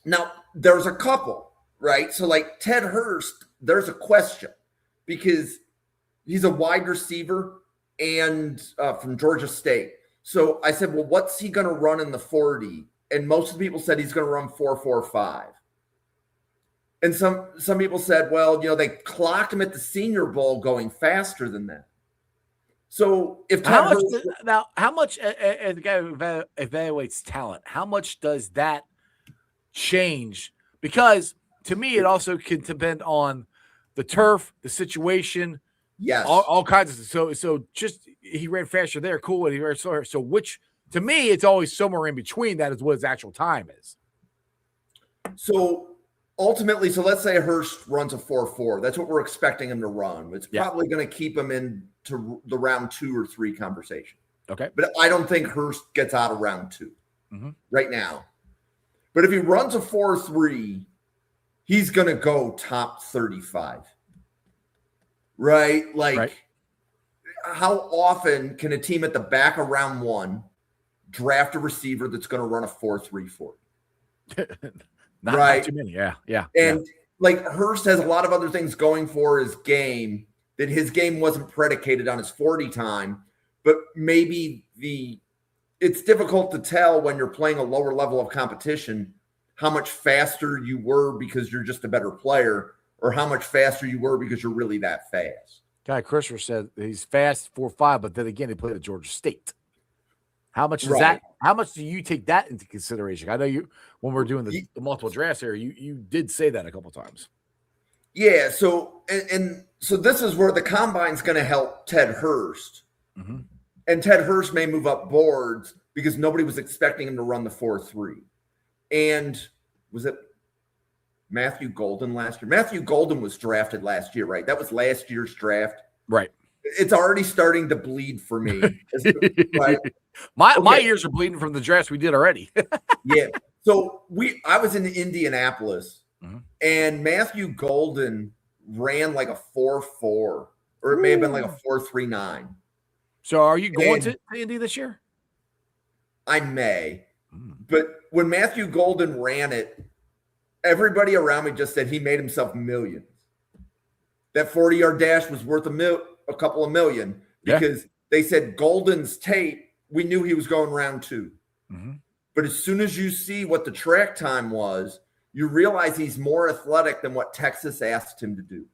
Now, there's a couple, right? So Ted Hurst, there's a question because he's a wide receiver and from Georgia State. So I said, well, what's he going to run in the 40? And most of the people said he's going to run 4.45. And some people said, well, they clocked him at the Senior Bowl going faster than that. So if how much as the guy who evaluates talent, how much does that change? Because to me, it also can depend on the turf, the situation, yes, all kinds of. So just he ran faster there, cool, and he ran slower. So which to me, it's always somewhere in between that is what his actual time is. So ultimately, let's say Hurst runs a 4.4. That's what we're expecting him to run. It's probably going to keep him into the round 2 or 3 conversation. Okay. But I don't think Hurst gets out of round 2 Mm-hmm. right now. But if he runs a 4.3, he's going to go top 35. Right? Like, Right. how often can a team at the back of round 1 draft a receiver that's going to run a 4.3 for you? Not too many. Yeah. And like Hurst has a lot of other things going for his game, that his game wasn't predicated on his 40 time, but maybe it's difficult to tell when you're playing a lower level of competition how much faster you were because you're just a better player, or how much faster you were because you're really that fast. Guy Christopher said he's fast 4.5, but then again, he played at Georgia State. How much is that? How much do you take that into consideration? I know you, when we're doing the multiple drafts here, you did say that a couple of times. Yeah. So, and so this is where the combine's going to help Ted Hurst. Mm-hmm. And Ted Hurst may move up boards because nobody was expecting him to run the 4.3. And was it Matthew Golden last year? Matthew Golden was drafted last year, right? That was last year's draft. Right. It's already starting to bleed for me. Right? My ears are bleeding from the drafts we did already. Yeah. So I was in Indianapolis, mm-hmm. and Matthew Golden ran like a 4.4, or it may have been like a 4.39. So are you going to Indy this year? I may. But when Matthew Golden ran it, everybody around me just said he made himself millions. That 40-yard dash was worth a couple of million because they said Golden's tape, we knew he was going round 2. Mm-hmm. But as soon as you see what the track time was, you realize he's more athletic than what Texas asked him to do.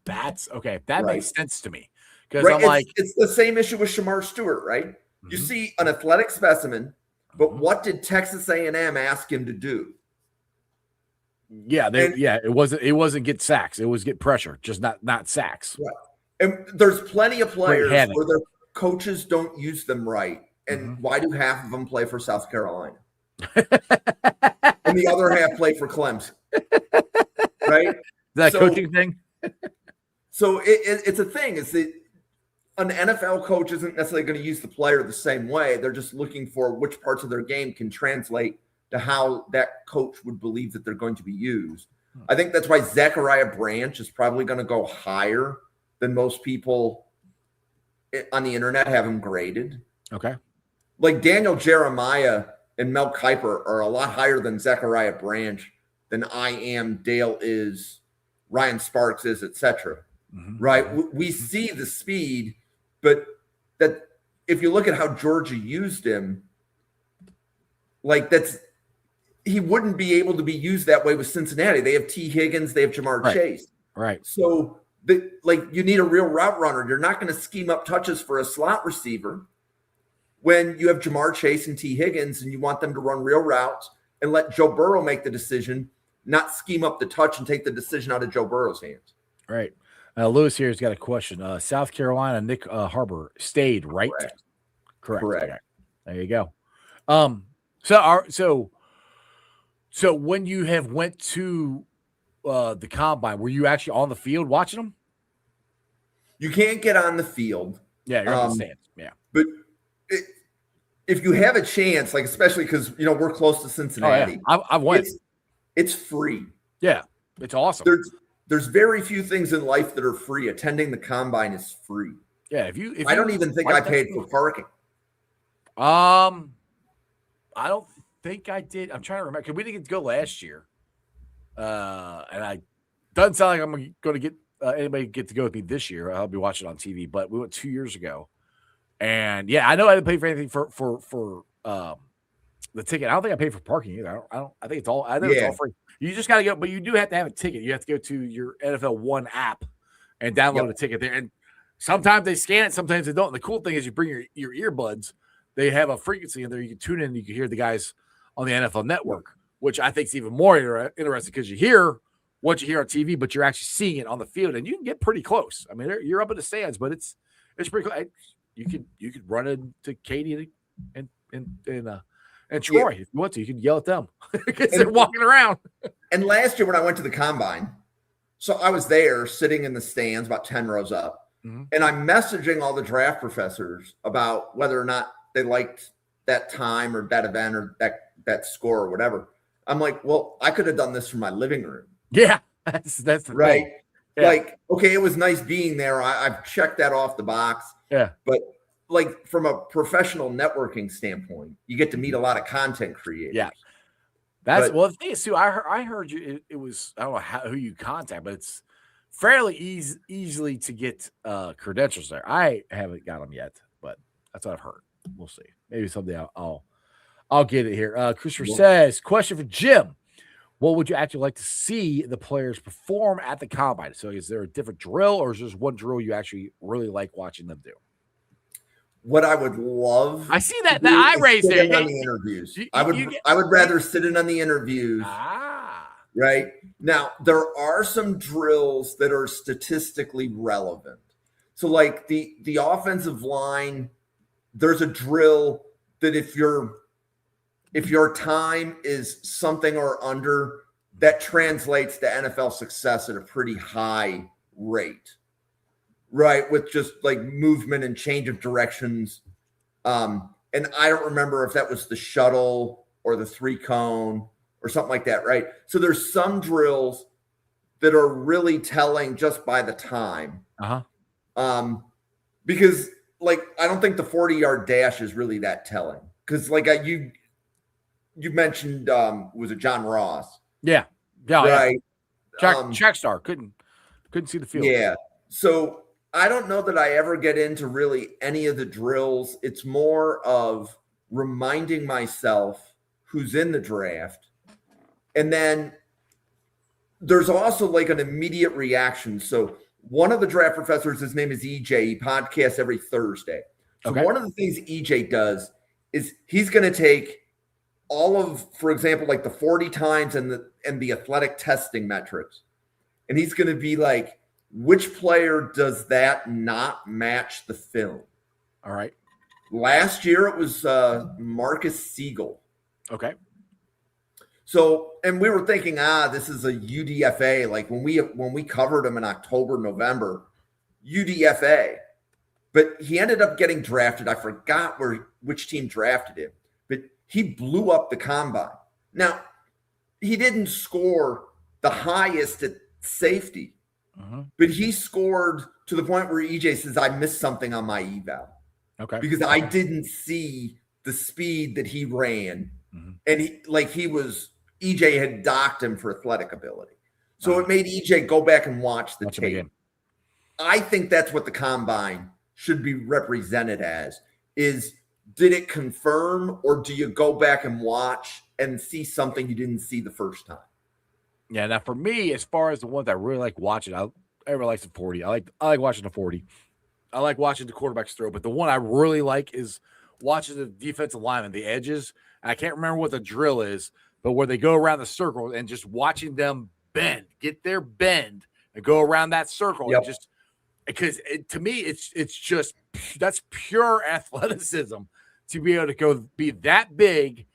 That's okay. That makes sense to me. Because it's the same issue with Shamar Stewart, right? Mm-hmm. You see an athletic specimen, but what did Texas A&M ask him to do? Yeah, it wasn't get sacks. It was get pressure, just not sacks. Right. And there's plenty of players where their coaches don't use them right. And why do half of them play for South Carolina? And the other half play for Clemson. Right? That coaching thing? So it's a thing. It's that an NFL coach isn't necessarily going to use the player the same way. They're just looking for which parts of their game can translate to how that coach would believe that they're going to be used. I think that's why Zachariah Branch is probably going to go higher than most people on the internet have him graded. Okay. Like Daniel Jeremiah and Mel Kiper are a lot higher than Zachariah Branch than I am, Dale is, Ryan Sparks is, etc. Mm-hmm. Right? We see the speed, but that if you look at how Georgia used him, like he wouldn't be able to be used that way with Cincinnati. They have T. Higgins, they have Jamar Chase. Right. So you need a real route runner. You're not going to scheme up touches for a slot receiver when you have Jamar Chase and T. Higgins and you want them to run real routes and let Joe Burrow make the decision, not scheme up the touch and take the decision out of Joe Burrow's hands. Right. Lewis here has got a question. South Carolina, Nick Harbor stayed, right? Correct. Okay. There you go. So when you have went to the combine, were you actually on the field watching them? You can't get on the field. Yeah, you're on the stands. Yeah. But if you have a chance, like especially because we're close to Cincinnati. Oh, yeah. I've went. It's free. Yeah, it's awesome. There's very few things in life that are free. Attending the combine is free. Yeah, if I don't even think I paid for parking. I don't think I did. I'm trying to remember because we didn't get to go last year, and I doesn't sound like I'm going to get anybody get to go with me this year. I'll be watching on TV, but we went 2 years ago, and yeah, I know I didn't pay for anything for the ticket. I don't think I paid for parking either. I think it's all. I think it's all free. You just got to go, but you do have to have a ticket. You have to go to your NFL One app and download a ticket there. And sometimes they scan it, sometimes they don't. And the cool thing is you bring your earbuds. They have a frequency in there. You can tune in and you can hear the guys on the NFL Network, which I think is even more interesting because you hear what you hear on TV, but you're actually seeing it on the field, and you can get pretty close. I mean, you're up in the stands, but it's pretty close. You could run into Katie and Troy if you want to. You can yell at them because they're walking around. And last year when I went to the combine, so I was there sitting in the stands about 10 rows up. And I'm messaging all the draft professors about whether or not they liked that time or that event or that score or whatever. I'm like, well, I could have done this from my living room. Yeah, that's the right. thing. Yeah. Like, okay, it was nice being there. I've checked that off the box. Yeah. But like from a professional networking standpoint, you get to meet a lot of content creators. Yeah. The thing is too, I heard you, it was, I don't know who you contact, but it's fairly easily to get credentials there. I haven't got them yet, but that's what I've heard. We'll see. Maybe someday I'll get it here. Christopher says, question for Jim. What would you actually like to see the players perform at the combine? So is there a different drill, or is there just one drill you actually really like watching them do? What I would love, I see that the eye raise there on the interviews. I would rather sit in on the interviews. Right now, there are some drills that are statistically relevant. So, like the offensive line, there's a drill that if your time is something or under, that translates to NFL success at a pretty high rate, right? With just like movement and change of directions. And I don't remember if that was the shuttle or the 3-cone or something like that, right? So there's some drills that are really telling just by the time. Because like, I don't think the 40-yard dash is really that telling. Because like you mentioned, was it John Ross? Yeah. Right. Track star couldn't see the field. Yeah. So I don't know that I ever get into really any of the drills. It's more of reminding myself who's in the draft. And then there's also like an immediate reaction. So one of the draft professors, his name is EJ. He podcasts every Thursday. So one of the things EJ does is he's going to take all of, for example, like the 40 times and the athletic testing metrics. And he's going to be like, which player does that not match the film? All right. Last year it was Marcus Siegel. Okay. So, and we were thinking, this is a UDFA. Like when we covered him in October, November, UDFA. But he ended up getting drafted. I forgot which team drafted him. But he blew up the combine. Now, he didn't score the highest at safety, but he scored to the point where EJ says, I missed something on my eval. Okay. Because I didn't see the speed that he ran. And EJ had docked him for athletic ability. So it made EJ go back and watch the tape. I think that's what the combine should be represented as, is did it confirm, or do you go back and watch and see something you didn't see the first time? Yeah. Now for me, as far as the ones I really like watching, everyone likes the 40. I like watching the 40. I like watching the quarterbacks throw, but the one I really like is watching the defensive linemen, the edges. I can't remember what the drill is, but where they go around the circle and just watching them get their bend and go around that circle. And just because to me, it's just, that's pure athleticism to be able to be that big,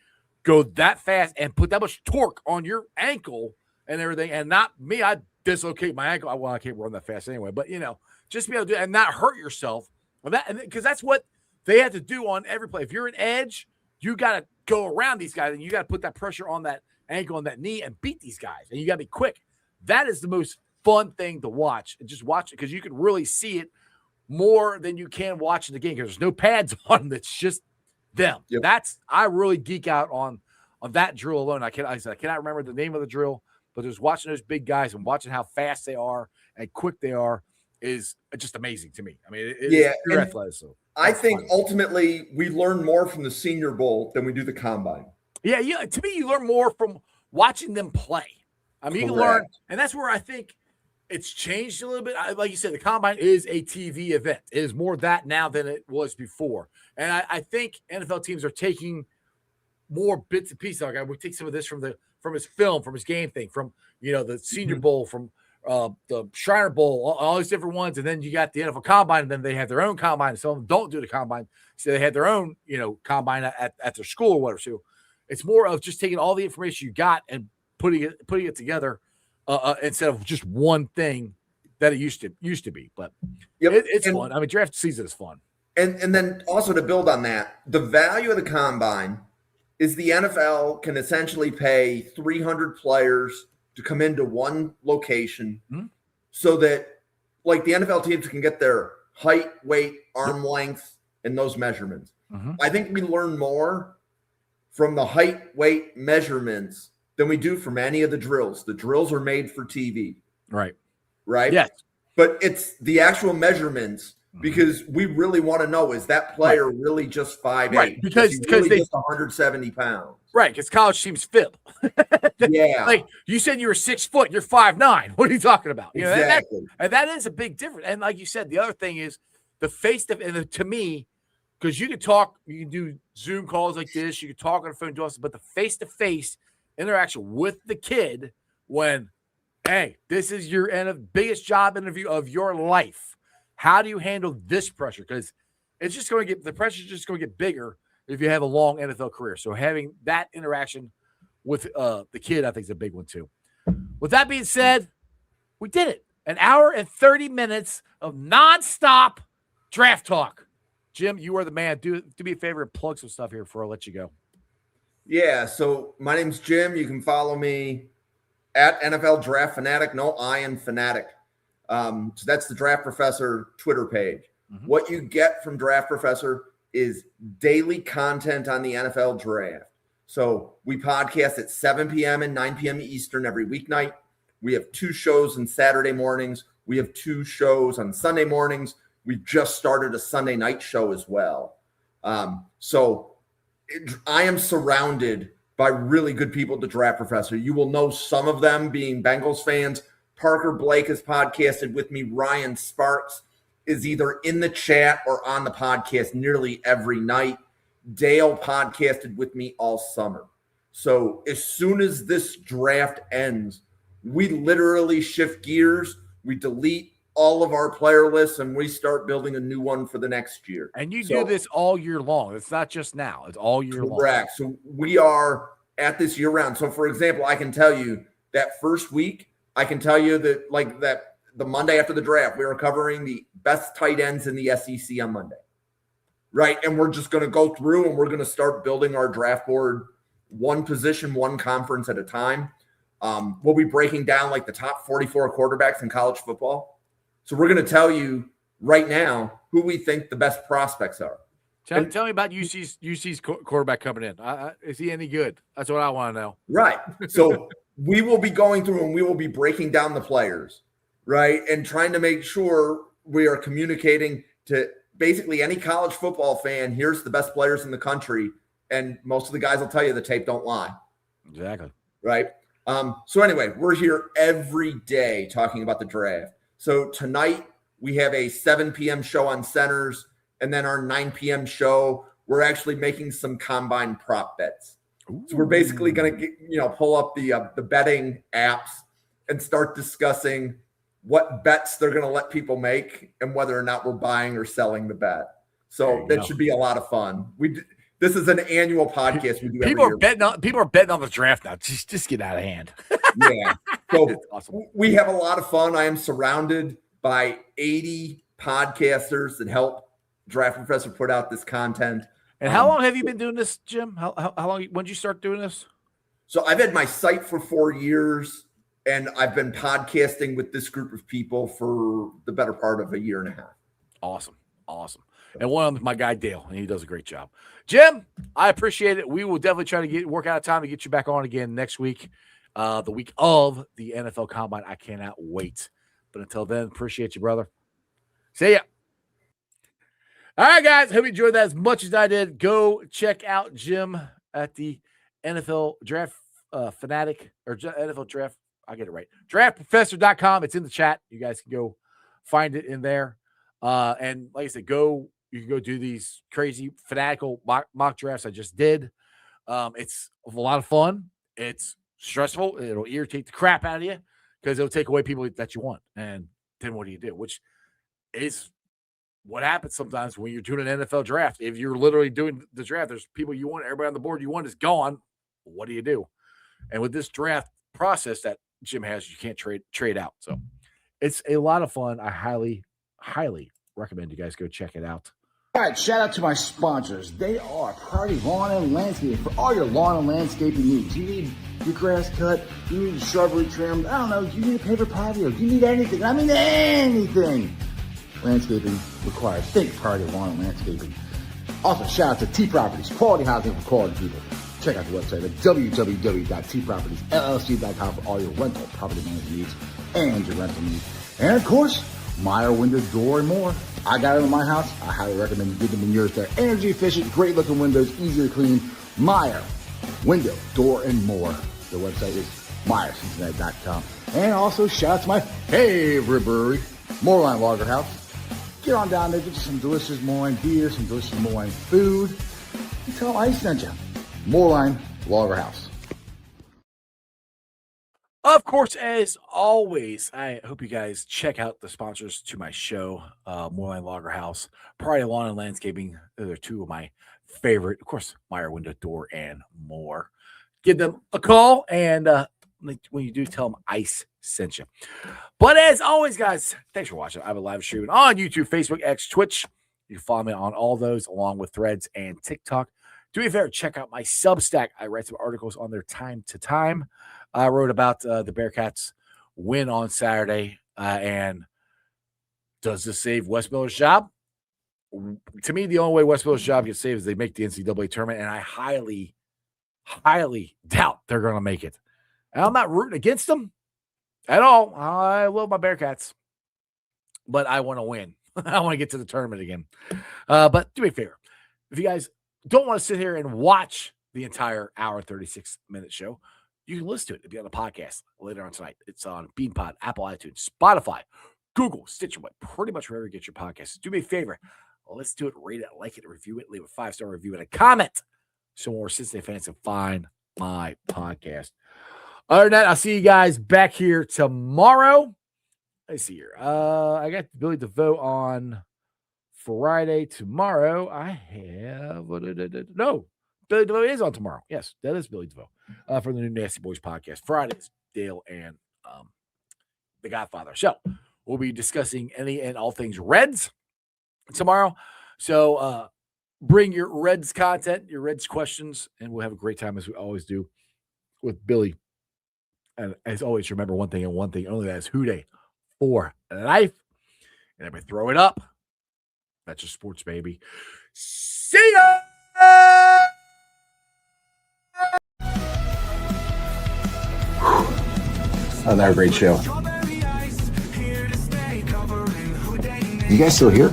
go that fast, and put that much torque on your ankle and everything. And not me, I dislocate my ankle. Well, I can't run that fast anyway, but just be able to do it and not hurt yourself. Because that's what they have to do on every play. If you're an edge, you got to go around these guys, and you got to put that pressure on that ankle and that knee and beat these guys. And you got to be quick. That is the most fun thing to watch. And just watch it because you can really see it more than you can watching the game because there's no pads on them. It's just them. I really geek out on that drill alone. I cannot remember the name of the drill, but just watching those big guys and watching how fast they are and quick they are is just amazing to me. I mean, it's pure athleticism. I think ultimately we learn more from the Senior Bowl than we do the combine. Yeah. To me, you learn more from watching them play. I mean, you can learn, and that's where I think it's changed a little bit. Like you said, the combine is a TV event. It is more that now than it was before. And I think NFL teams are taking more bits and pieces. Like we take some of this from his film, from his game thing, from the Senior Bowl, from the Shriner Bowl, all these different ones, and then you got the NFL Combine, and then they have their own combine. Some of them don't do the combine, so they had their own, combine at their school or whatever. So it's more of just taking all the information you got and putting it together instead of just one thing that it used to be. But Yep. it's fun. I mean, draft season is fun. And then also to build on that, the value of the combine is the NFL can essentially pay 300 players to come into one location so that like the NFL teams can get their height, weight, arm length, and those measurements. I think we learn more from the height, weight measurements than we do from any of the drills. The drills are made for TV. Right. Yes. But it's the actual measurements because we really want to know, is that player really just 5'8"? Right. Because really they just 170 pounds. Right, because college teams fib. Yeah. Like you said you were 6 foot, you're 5'9". What are you talking about? You know, Exactly. and that is a big difference. And like you said, the other thing is the to me, because you can talk, you can do Zoom calls like this, you can talk on the phone to us, but the face-to-face interaction with the kid when, hey, this is your biggest job interview of your life. How do you handle this pressure? Because it's just going to get, the pressure is just going to get bigger if you have a long NFL career. So having that interaction with the kid, I think, is a big one too. With that being said, we did it. An hour and 30 minutes of nonstop draft talk. Jim, you are the man. Do me a favor and plug some stuff here before I let you go. Yeah, so my name's Jim. You can follow me at NFL Draft Fanatic. No, I am Fanatic. So that's the Draft Professor Twitter page. What you get from Draft Professor is daily content on the NFL draft. So we podcast at 7 p.m. and 9 p.m. Eastern every weeknight. We have 2 shows on Saturday mornings. We have 2 shows on Sunday mornings. We've just started a Sunday night show as well. I am surrounded by really good people at the Draft Professor. You will know some of them being Bengals fans. Parker Blake has podcasted with me. Ryan Sparks is either in the chat or on the podcast nearly every night. Dale podcasted with me all summer. So as soon as this draft ends, we literally shift gears. We delete all of our player lists and we start building a new one for the next year. And you do this all year long. It's not just now. It's all year long. Correct. So we are at this year round. So for example, I can tell you that first week, I can tell you that the Monday after the draft, we were covering the best tight ends in the SEC on Monday. Right. And we're just going to go through and we're going to start building our draft board one position, one conference at a time. We'll be breaking down like the top 44 quarterbacks in college football. So we're going to tell you right now who we think the best prospects are. Tell me about UC's quarterback coming in. Is he any good? That's what I want to know. Right. So we will be going through and we will be breaking down the players, right? And trying to make sure we are communicating to basically any college football fan, here's the best players in the country. And most of the guys will tell you the tape don't lie. Exactly. Right. So anyway, we're here every day talking about the draft. So tonight we have a 7 p.m. show on centers, and then our 9 p.m. show, we're actually making some combine prop bets. Ooh. So we're basically going to pull up the betting apps and start discussing what bets they're going to let people make and whether or not we're buying or selling the bet. So that should be a lot of fun. This is an annual podcast we do. People are betting on the draft now. Just get out of hand. Yeah. So awesome. We have a lot of fun. I am surrounded by 80 podcasters that help Draft Professor put out this content. And how long have you been doing this, Jim? How long? When did you start doing this? So I've had my site for 4 years, and I've been podcasting with this group of people for the better part of a year and a half. Awesome. And one of them is my guy Dale, and he does a great job. Jim, I appreciate it. We will definitely try to work out a time to get you back on again next week, the week of the NFL Combine. I cannot wait. But until then, appreciate you, brother. See ya. All right, guys. Hope you enjoyed that as much as I did. Go check out Jim at the NFL Draft Fanatic or NFL Draft. I get it right. DraftProfessor.com. It's in the chat. You guys can go find it in there. And like I said, you can go do these crazy fanatical mock drafts I just did. It's a lot of fun. It's stressful. It'll irritate the crap out of you because it'll take away people that you want. And then what do you do? Which is what happens sometimes when you're doing an NFL draft. If you're literally doing the draft, there's people you want, everybody on the board you want is gone. What do you do? And with this draft process that Jim has, you can't trade out. So It's a lot of fun. I highly, highly recommend you guys go check it out. All right, shout out to my sponsors. They are Priority Lawn and Landscaping for all your lawn and landscaping needs. You need your grass cut, you need your shrubbery trimmed, I don't know, you need a paper patio, you need anything. I mean anything. Landscaping required. Think Priority Lawn and Landscaping. Also, shout out to T Properties, quality housing for quality people. Check out the website at www.tpropertiesllc.com for all your rental property management needs and your rental needs. And of course, Meyer Window, Door, and more. I got it in my house. I highly recommend you get them in yours. They're energy efficient, great looking windows, easy to clean. Meyer Window, Door, and more. The website is MeyerCincinnati.com. And also shout out to my favorite brewery, Moorline Lager House. Get on down there, get you some delicious Moorline beer, some delicious Moorline food. And tell them I sent you. Moorline Lager House. Of course, as always, I hope you guys check out the sponsors to my show, Moorline Lager House, Priority Lawn and Landscaping. Those are two of my favorite, of course, Meyer Window, Door, and more. Give them a call, and when you do, tell them Ice sent you. But as always, guys, thanks for watching. I have a live stream on YouTube, Facebook, X, Twitch. You can follow me on all those, along with Threads and TikTok. Do me a favor, check out my Substack. I write some articles on there time to time. I wrote about the Bearcats win on Saturday, and does this save Wes Miller's job? To me, the only way Wes Miller's job gets saved is they make the NCAA tournament, and I highly, highly doubt they're going to make it. And I'm not rooting against them at all. I love my Bearcats, but I want to win. I want to get to the tournament again. But do me a favor. If you guys don't want to sit here and watch the entire hour and 36-minute show, you can listen to it. It'll be on the podcast later on tonight. It's on BeanPod, Apple iTunes, Spotify, Google, Stitcher, pretty much wherever you get your podcasts. Do me a favor. Let's do it. Rate it, like it, review it, leave a 5-star review and a comment so more Cincinnati fans can find my podcast. Other than that, I'll see you guys back here tomorrow. Let's see here. I got Billy DeVoe on Friday. Tomorrow, I have no. Billy DeVoe is on tomorrow. Yes, that is Billy DeVoe for the new Nasty Boys podcast. Fridays, Dale and the Godfather. So we'll be discussing any and all things Reds tomorrow. So bring your Reds content, your Reds questions, and we'll have a great time as we always do with Billy. And as always, remember one thing and one thing only, that is Who Dey for life. And everybody throw it up. That's your sports, baby. See ya! Another great show. You guys still here?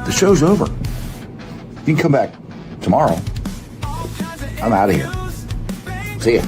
The show's over. You can come back tomorrow. I'm out of here. See ya.